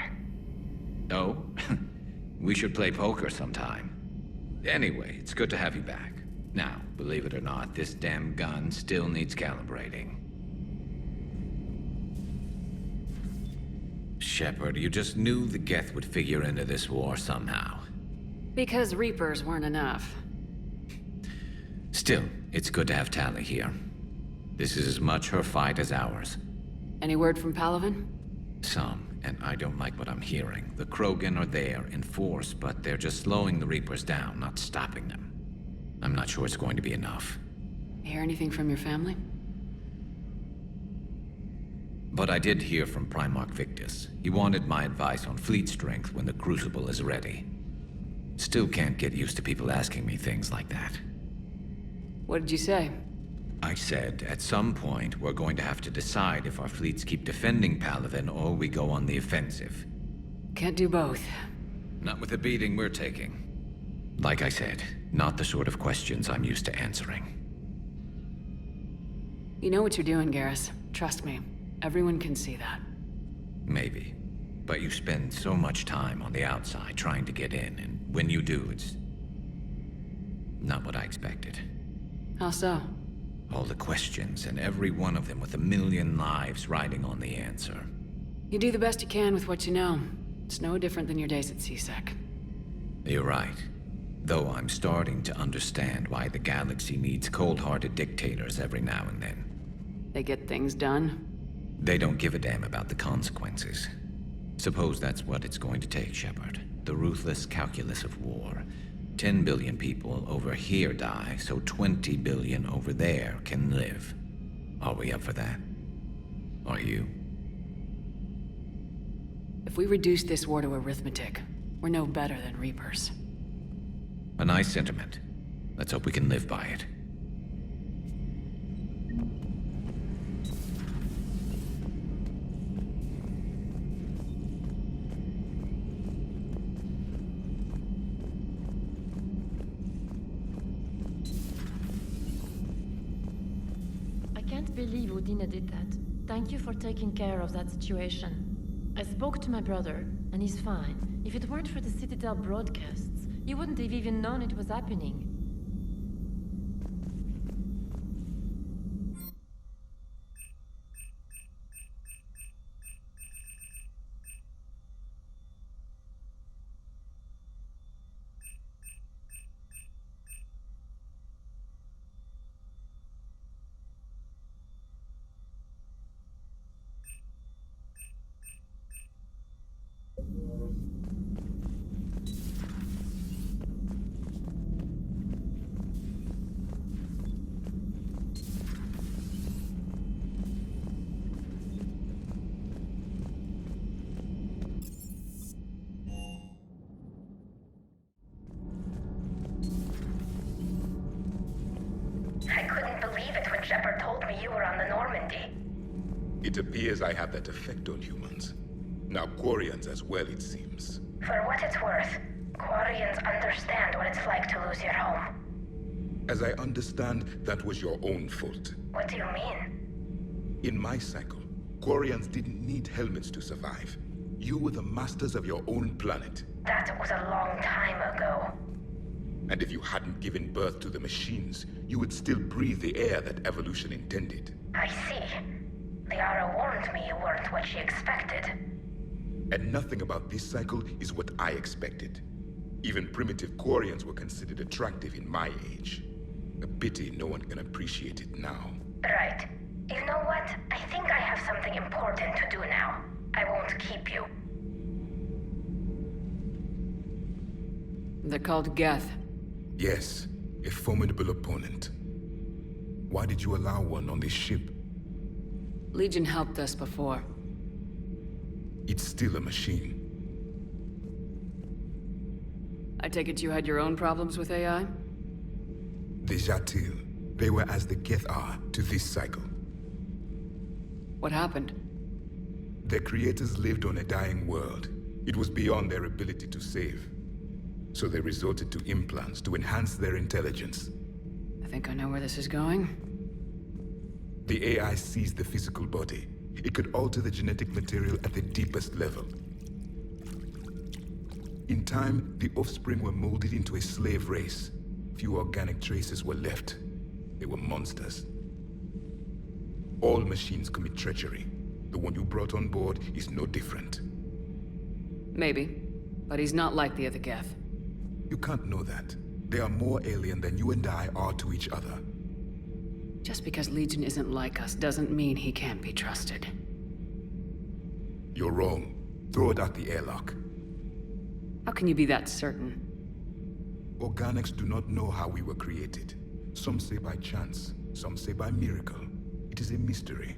Oh? We should play poker sometime. Anyway, it's good to have you back. Now, believe it or not, this damn gun still needs calibrating. Shepard, you just knew the Geth would figure into this war somehow. Because Reapers weren't enough. Still, it's good to have Tali here. This is as much her fight as ours. Any word from Palaven? Some, and I don't like what I'm hearing. The Krogan are there in force, but they're just slowing the Reapers down, not stopping them. I'm not sure it's going to be enough. Hear anything from your family? But I did hear from Primarch Victus. He wanted my advice on fleet strength when the Crucible is ready. Still can't get used to people asking me things like that. What did you say? I said, at some point, we're going to have to decide if our fleets keep defending Palaven or we go on the offensive. Can't do both. Not with the beating we're taking. Like I said, not the sort of questions I'm used to answering. You know what you're doing, Garrus. Trust me. Everyone can see that. Maybe. But you spend so much time on the outside trying to get in, and when you do, it's... not what I expected. How so? All the questions, and every one of them with a million lives riding on the answer. You do the best you can with what you know. It's no different than your days at CSEC. You're right. Though I'm starting to understand why the galaxy needs cold-hearted dictators every now and then. They get things done? They don't give a damn about the consequences. Suppose that's what it's going to take, Shepard. The ruthless calculus of war. 10 billion people over here die, so 20 billion over there can live. Are we up for that? Are you? If we reduce this war to arithmetic, we're no better than Reapers. A nice sentiment. Let's hope we can live by it. I can't believe Udina did that. Thank you for taking care of that situation. I spoke to my brother, and he's fine. If it weren't for the Citadel broadcasts, you wouldn't have even known it was happening. I couldn't believe it when Shepard told me you were on the Normandy. It appears I have that effect on humans. Now Quarians as well, it seems. For what it's worth, Quarians understand what it's like to lose your home. As I understand, that was your own fault. What do you mean? In my cycle, Quarians didn't need helmets to survive. You were the masters of your own planet. That was a long time ago. And if you hadn't given birth to the machines, you would still breathe the air that evolution intended. I see. Liara warned me you weren't what she expected. And nothing about this cycle is what I expected. Even primitive Quarians were considered attractive in my age. A pity no one can appreciate it now. Right. You know what? I think I have something important to do now. I won't keep you. They're called Geth. Yes, a formidable opponent. Why did you allow one on this ship? Legion helped us before. It's still a machine. I take it you had your own problems with AI? The Jatil. They were as the Geth are to this cycle. What happened? Their creators lived on a dying world. It was beyond their ability to save. So they resorted to implants to enhance their intelligence. I think I know where this is going. The AI seized the physical body. It could alter the genetic material at the deepest level. In time, the offspring were molded into a slave race. Few organic traces were left. They were monsters. All machines commit treachery. The one you brought on board is no different. Maybe, but he's not like the other Geth. You can't know that. They are more alien than you and I are to each other. Just because Legion isn't like us doesn't mean he can't be trusted. You're wrong. Throw it out the airlock. How can you be that certain? Organics do not know how we were created. Some say by chance, some say by miracle. It is a mystery.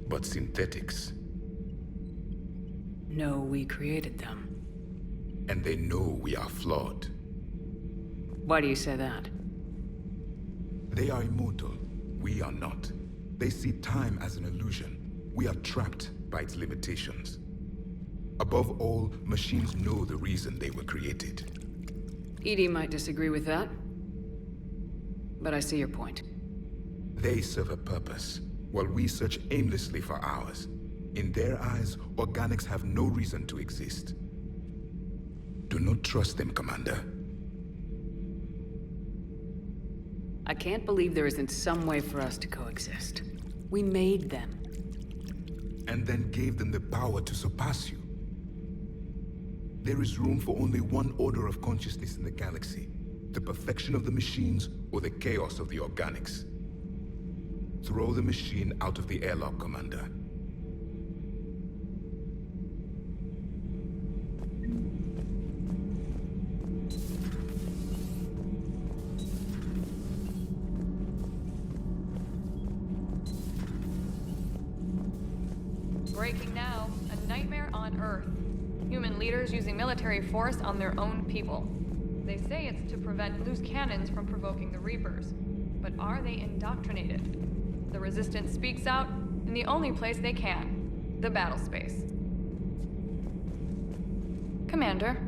But synthetics... No, we created them. And they know we are flawed. Why do you say that? They are immortal. We are not. They see time as an illusion. We are trapped by its limitations. Above all, machines know the reason they were created. EDI might disagree with that. But I see your point. They serve a purpose, while we search aimlessly for ours. In their eyes, organics have no reason to exist. Do not trust them, Commander. I can't believe there isn't some way for us to coexist. We made them. And then gave them the power to surpass you. There is room for only one order of consciousness in the galaxy. The perfection of the machines or the chaos of the organics. Throw the machine out of the airlock, Commander. Breaking now, a nightmare on Earth. Human leaders using military force on their own people. They say it's to prevent loose cannons from provoking the Reapers. But are they indoctrinated? The Resistance speaks out in the only place they can, the battle space. Commander.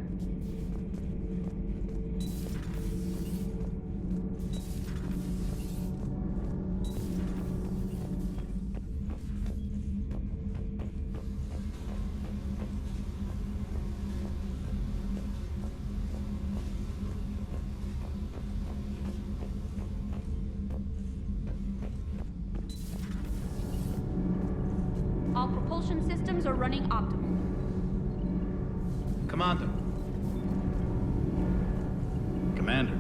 All propulsion systems are running optimal. Commander. Commander.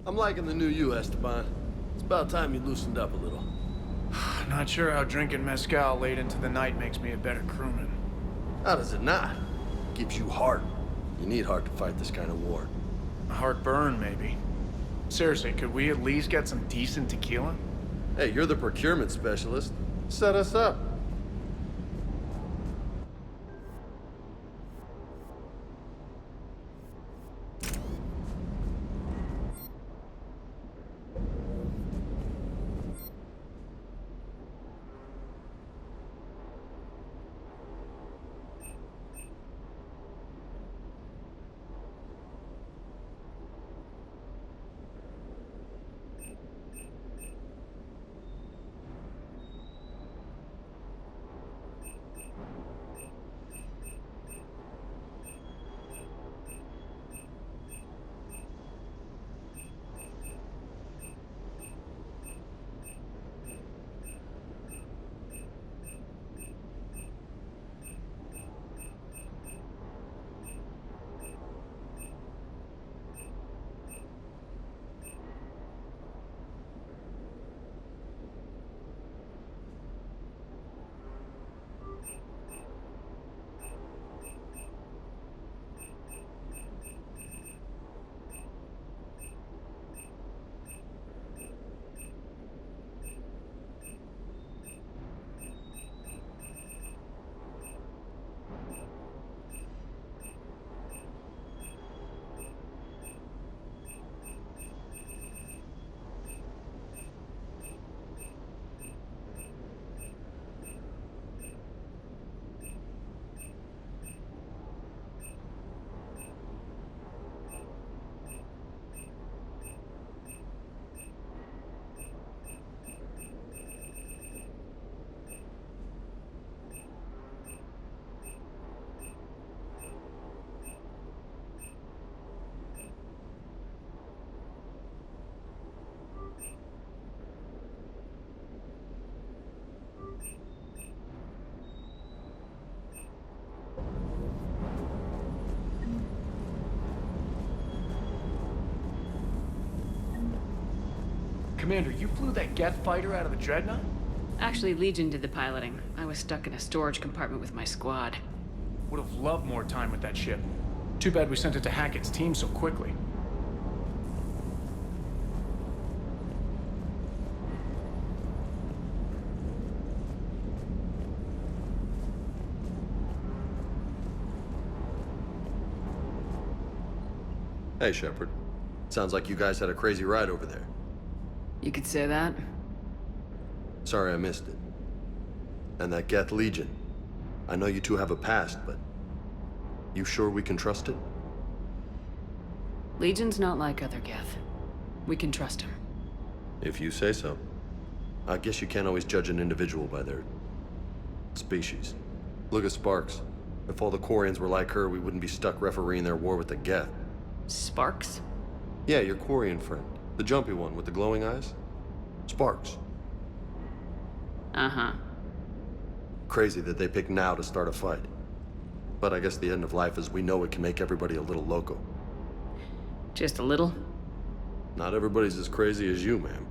I'm liking the new you, Esteban. It's about time you loosened up a little. Not sure how drinking mezcal late into the night makes me a better crewman. How does it not? Gives you heart. You need heart to fight this kind of war. A heartburn, maybe. Seriously, could we at least get some decent tequila? Hey, you're the procurement specialist. Set us up. Commander, you flew that Geth fighter out of the Dreadnought? Actually, Legion did the piloting. I was stuck in a storage compartment with my squad. Would have loved more time with that ship. Too bad we sent it to Hackett's team so quickly. Hey, Shepard. Sounds like you guys had a crazy ride over there. You could say that. Sorry I missed it. And that Geth Legion. I know you two have a past, but... you sure we can trust it? Legion's not like other Geth. We can trust him. If you say so. I guess you can't always judge an individual by their... species. Look at Sparks. If all the Quarians were like her, we wouldn't be stuck refereeing their war with the Geth. Sparks? Yeah, your Quarian friend. The jumpy one with the glowing eyes. Sparks. Uh-huh. Crazy that they pick now to start a fight. But I guess the end of life as we know it can make everybody a little loco. Just a little? Not everybody's as crazy as you, ma'am.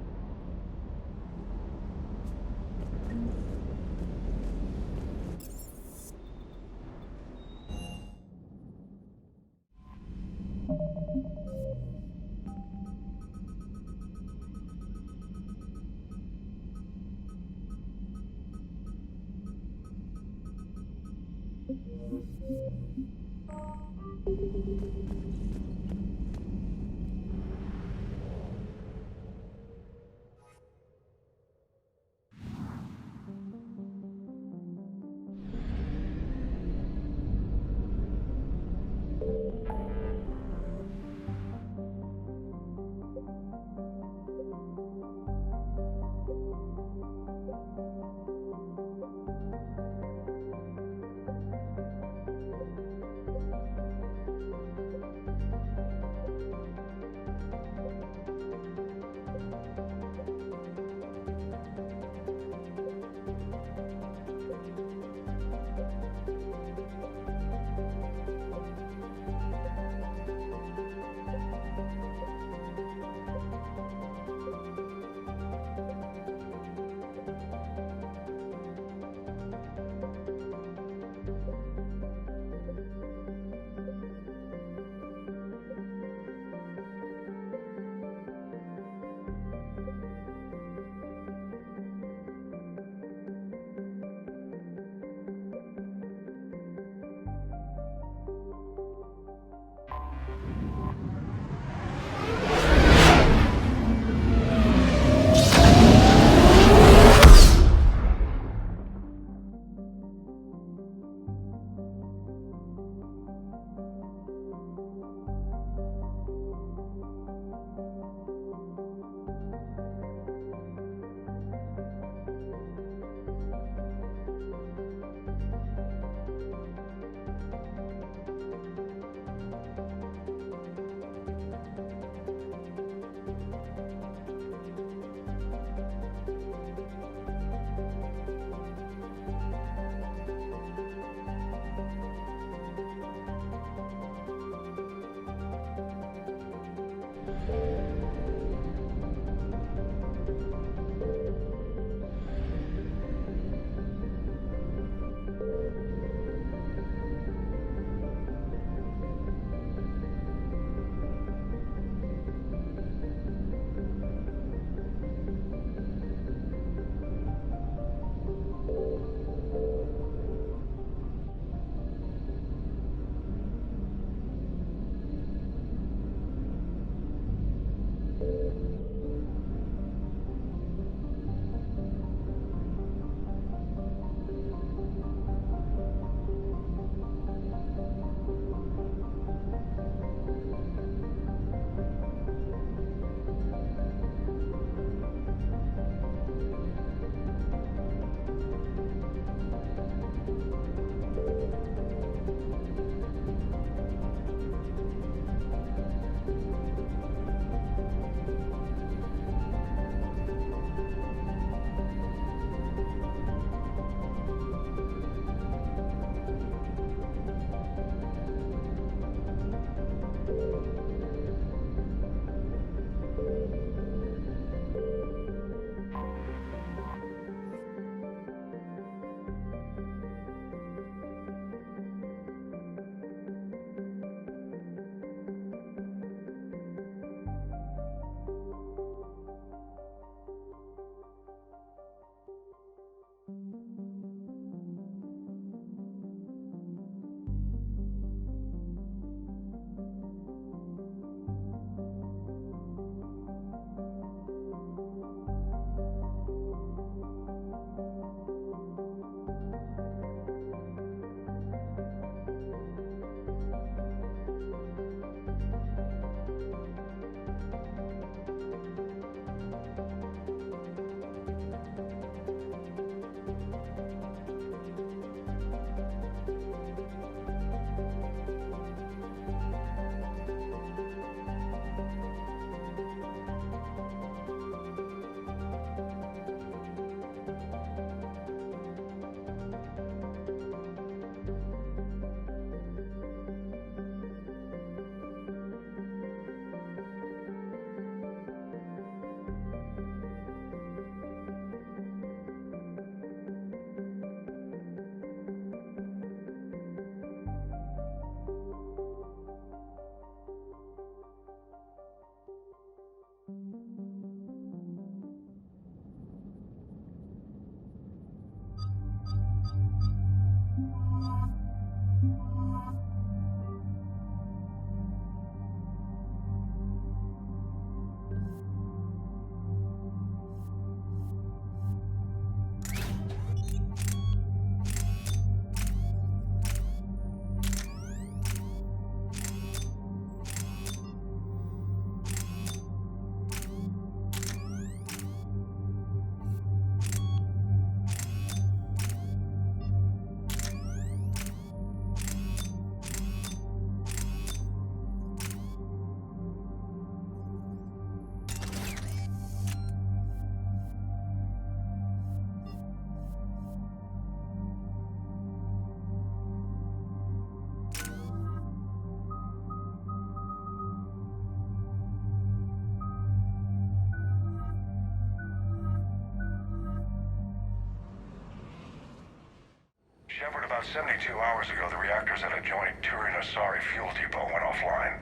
Shepard, about 72 hours ago, the reactors at a joint Turin-Asari fuel depot went offline.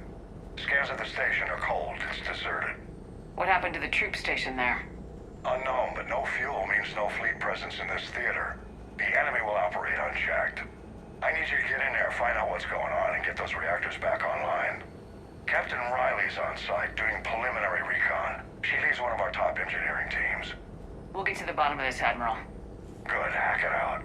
Scans at the station are cold. It's deserted. What happened to the troop station there? Unknown, but no fuel means no fleet presence in this theater. The enemy will operate unchecked. I need you to get in there, find out what's going on, and get those reactors back online. Captain Riley's on site doing preliminary recon. She leads one of our top engineering teams. We'll get to the bottom of this, Admiral. Good, hack it out.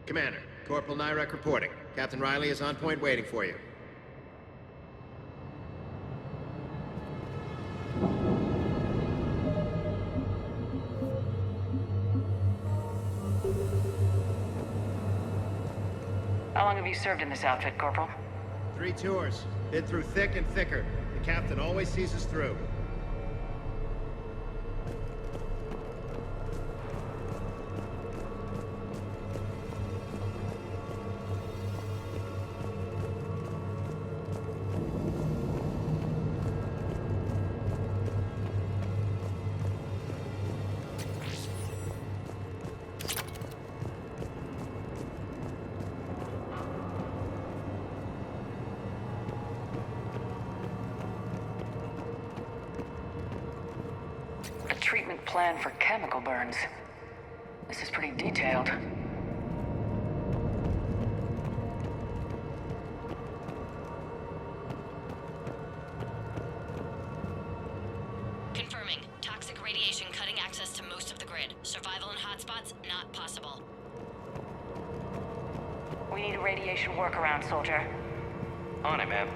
Commander, Corporal Nyrek reporting. Captain Riley is on point waiting for you. How long have you served in this outfit, Corporal? 3 tours. Been through thick and thicker. The captain always sees us through. Treatment plan for chemical burns. This is pretty detailed. Confirming. Toxic radiation cutting access to most of the grid. Survival in hotspots, not possible. We need a radiation workaround, soldier. On it, ma'am.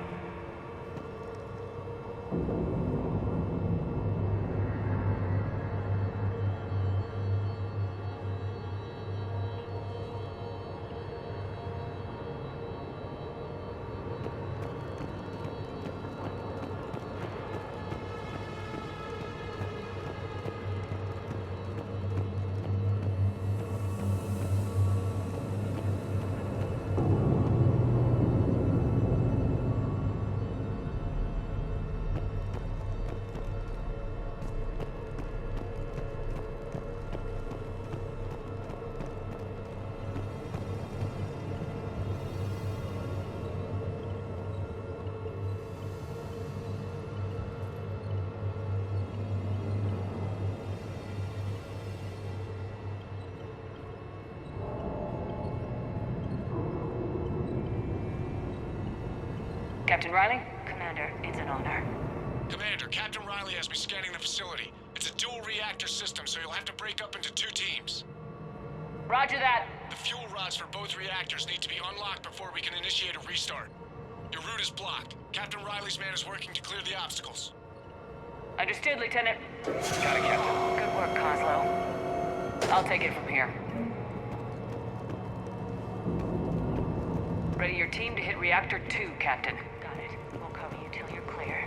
Captain Riley? Commander, it's an honor. Commander, Captain Riley has me scanning the facility. It's a dual reactor system, so you'll have to break up into 2 teams. Roger that. The fuel rods for both reactors need to be unlocked before we can initiate a restart. Your route is blocked. Captain Riley's man is working to clear the obstacles. Understood, Lieutenant. Got it, Captain. Good work, Coslow. I'll take it from here. Ready your team to hit Reactor 2, Captain. Got it. We'll cover you till you're clear.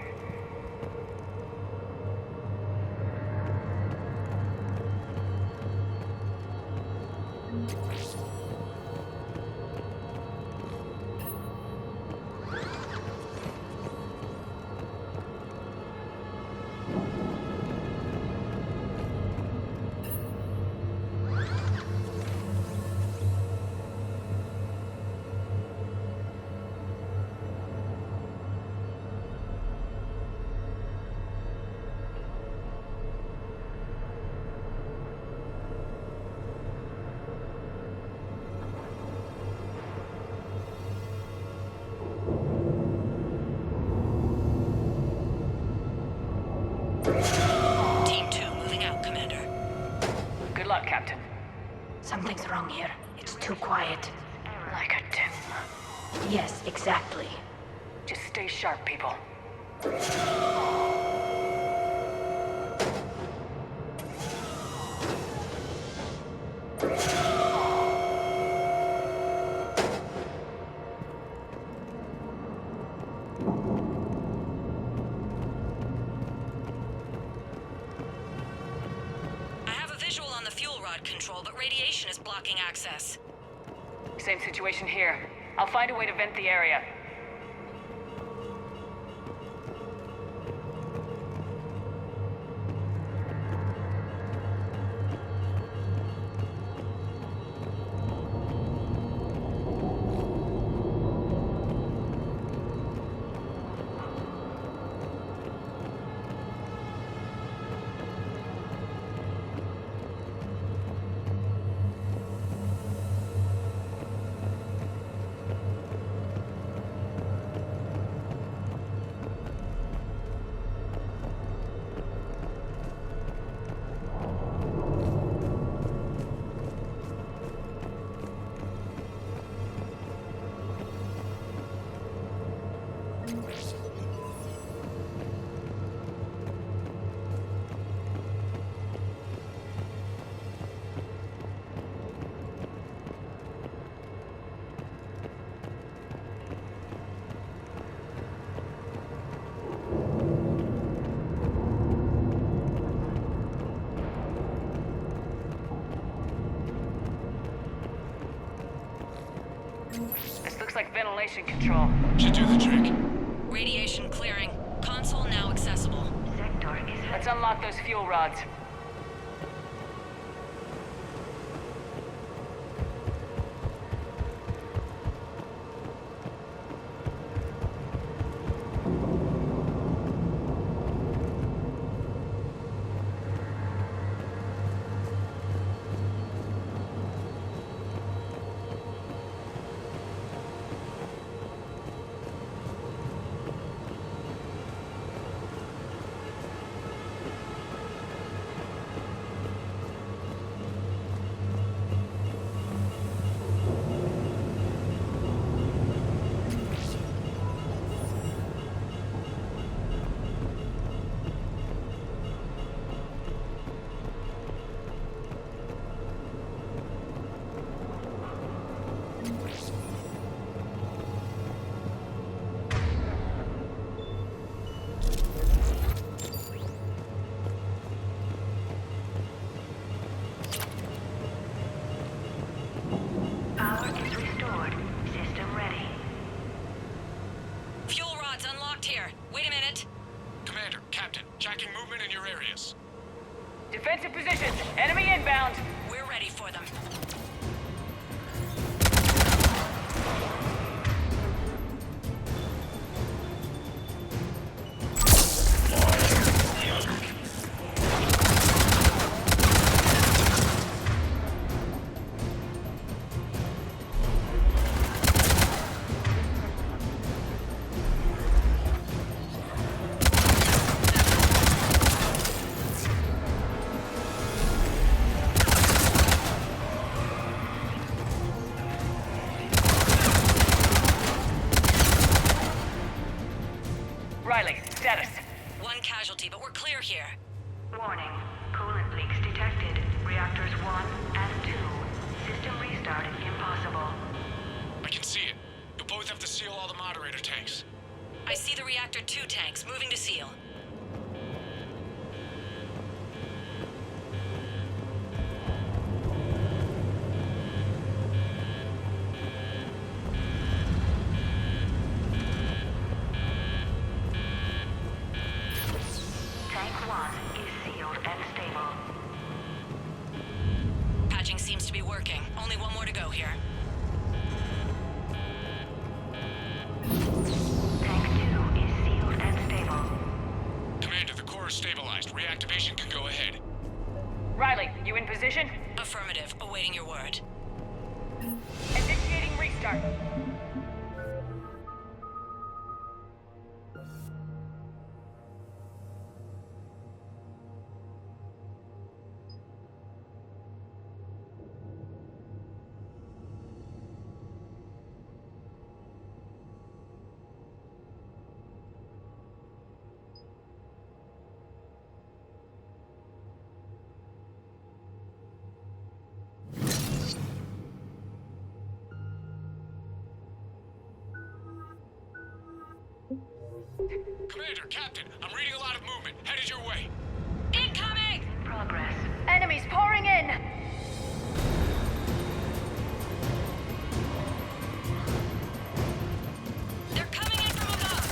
Team 2 moving out, Commander. Good luck, Captain. Something's wrong here. It's too quiet. Like a dim. Yes, exactly. Just stay sharp, people. I have a visual on the fuel rod control, but radiation is blocking access. Same situation here. I'll find a way to vent the area. This looks like ventilation control. Should do the trick. Radiation clearing. Console now accessible. Let's unlock those fuel rods. Defensive positions. Enemy inbound. We're ready for them. Riley, status. One casualty, but we're clear here. Warning. Coolant leaks detected. Reactors 1 and 2. System restart impossible. I can see it. You'll both have to seal all the moderator tanks. I see the reactor 2 tanks moving to seal. Tank 1 is sealed and stable. Patching seems to be working. Only one more to go here. Tank 2 is sealed and stable. Commander, the core is stabilized. Reactivation can go ahead. Riley, you in position? Affirmative. Awaiting your word. Initiating restart. Commander, Captain, I'm reading a lot of movement. Headed your way. Incoming! Progress. Enemies pouring in! They're coming in from above!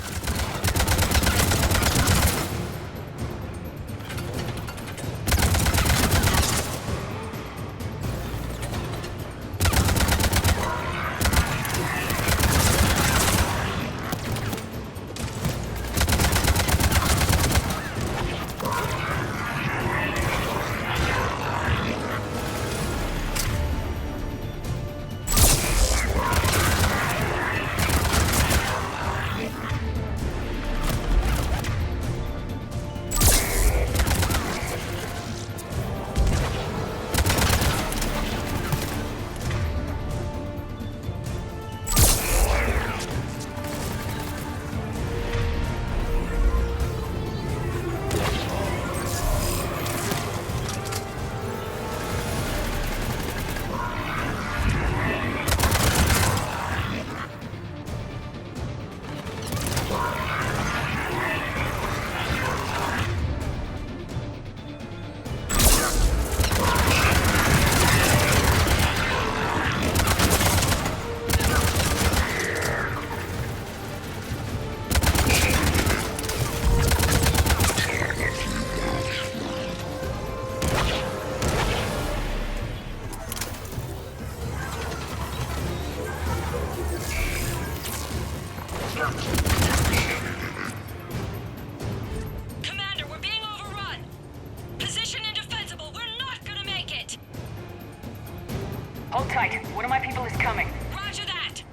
is coming. Roger that!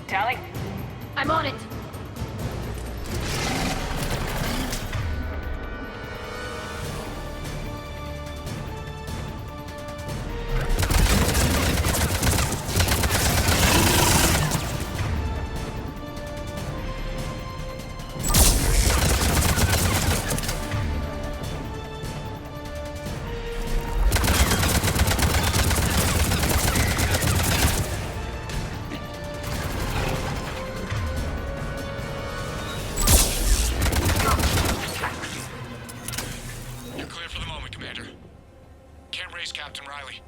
Tally? I'm on it. You're clear for the moment, Commander. Can't raise Captain Riley.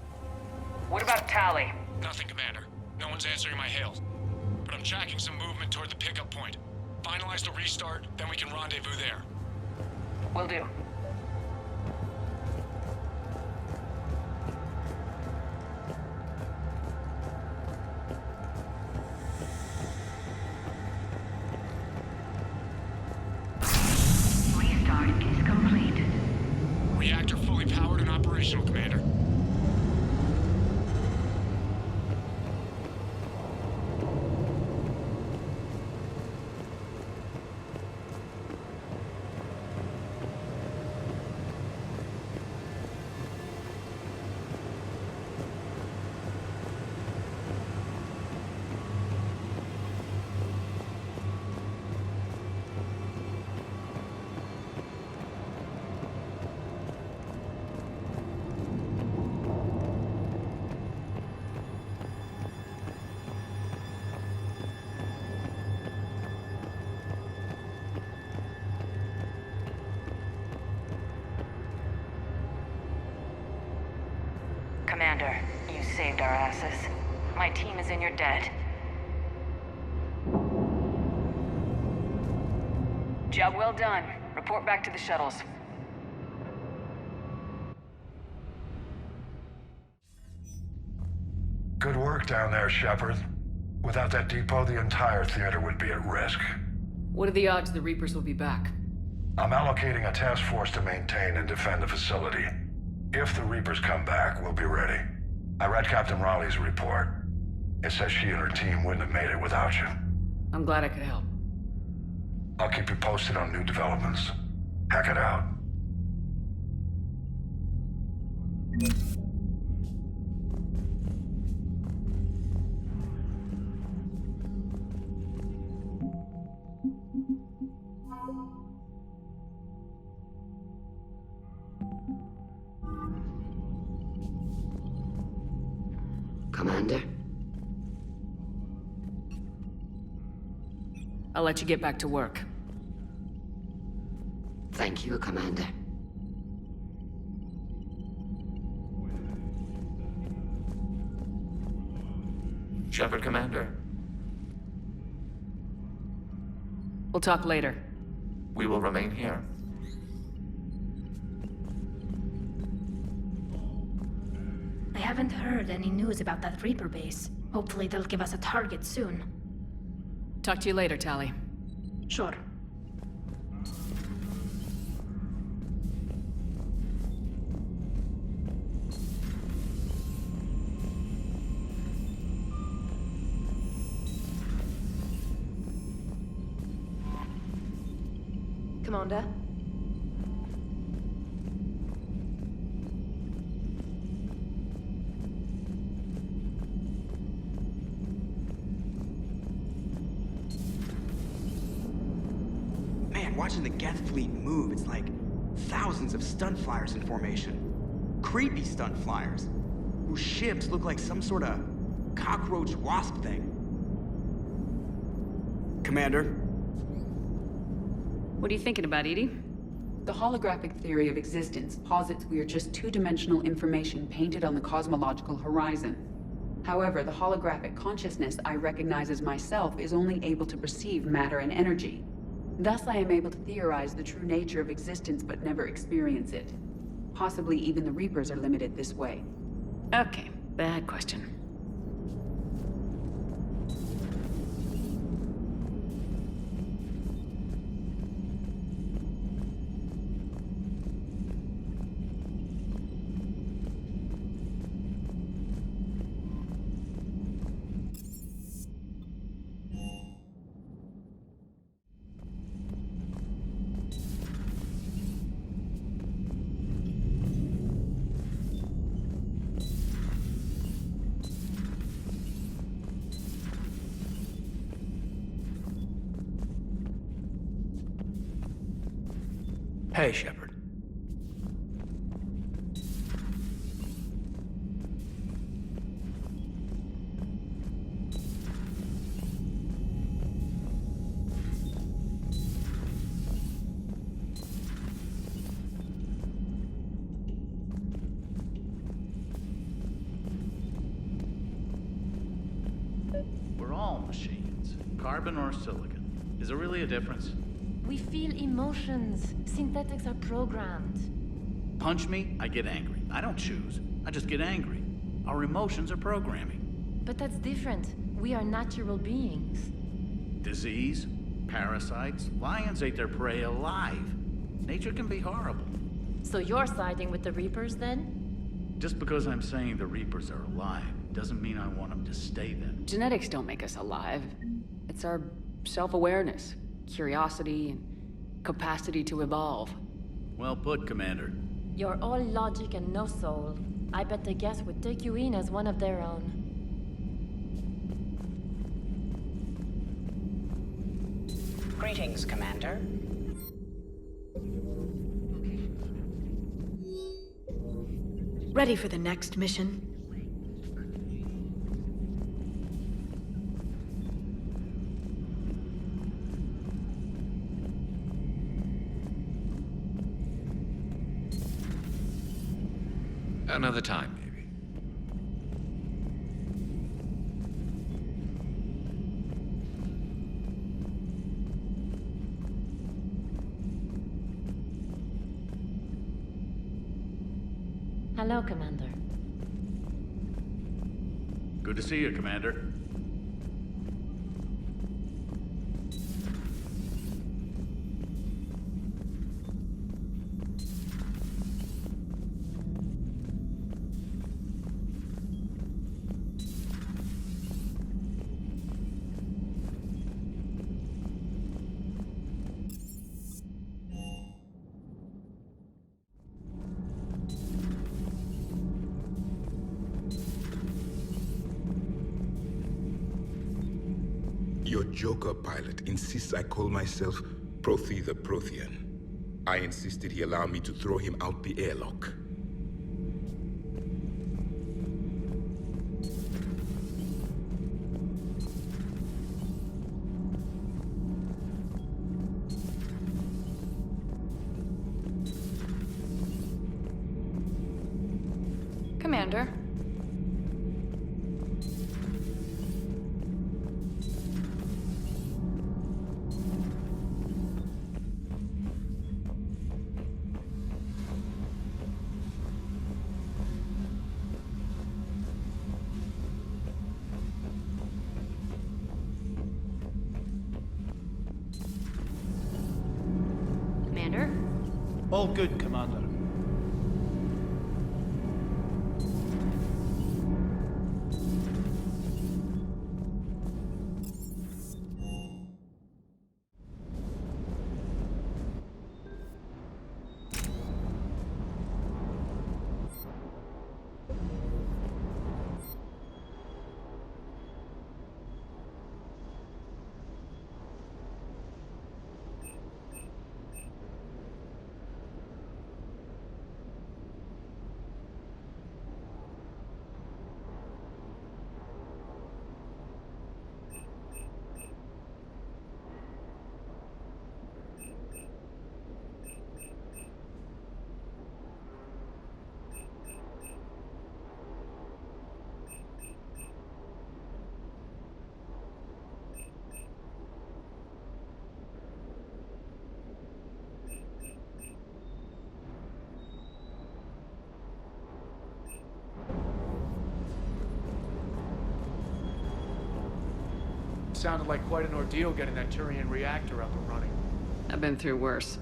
What about Tally? Nothing, Commander. No one's answering my hails. But I'm tracking some movement toward the pickup point. Finalize the restart, then we can rendezvous there. Will do. Restart is complete. Reactor fully powered and operational, Commander. Commander, you saved our asses. My team is in your debt. Job well done. Report back to the shuttles. Good work down there, Shepard. Without that depot, the entire theater would be at risk. What are the odds the Reapers will be back? I'm allocating a task force to maintain and defend the facility. If the Reapers come back, we'll be ready. I read Captain Raleigh's report. It says she and her team wouldn't have made it without you. I'm glad I could help. I'll keep you posted on new developments. Hack it out. Commander? I'll let you get back to work. Thank you, Commander. Shepard, Commander. We'll talk later. We will remain here. I haven't heard any news about that Reaper base. Hopefully they'll give us a target soon. Talk to you later, Tally. Sure. Commander? Man, watching the Geth fleet move, it's like thousands of stunt flyers in formation. Creepy stunt flyers, whose ships look like some sort of cockroach wasp thing. Commander? What are you thinking about, Edie? The holographic theory of existence posits we are just two-dimensional information painted on the cosmological horizon. However, the holographic consciousness I recognize as myself is only able to perceive matter and energy. Thus, I am able to theorize the true nature of existence but never experience it. Possibly even the Reapers are limited this way. Okay, bad question. Hey, Shepard. We're all machines. Carbon or silicon. Is there really a difference? We feel emotions. Synthetics are programmed. Punch me, I get angry. I don't choose. I just get angry. Our emotions are programming. But that's different. We are natural beings. Disease, parasites, lions ate their prey alive. Nature can be horrible. So you're siding with the Reapers then? Just because I'm saying the Reapers are alive doesn't mean I want them to stay them. Genetics don't make us alive. It's our self-awareness, curiosity, and capacity to evolve. Well put, Commander. You're all logic and no soul. I bet the Geth would take you in as one of their own. Greetings, Commander. Ready for the next mission? Another time, maybe. Hello, Commander. Good to see you, Commander. Your Joker pilot insists I call myself Prothi the Prothean. I insisted he allow me to throw him out the airlock. Commander. Commander? All good, Commander. Sounded like quite an ordeal getting that Turian reactor up and running. I've been through worse.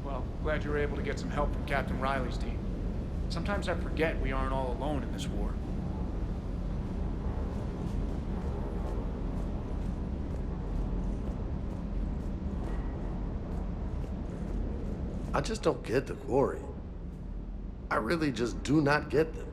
Well, glad you were able to get some help from Captain Riley's team. Sometimes I forget we aren't all alone in this war. I just don't get the quarry. I really just do not get them.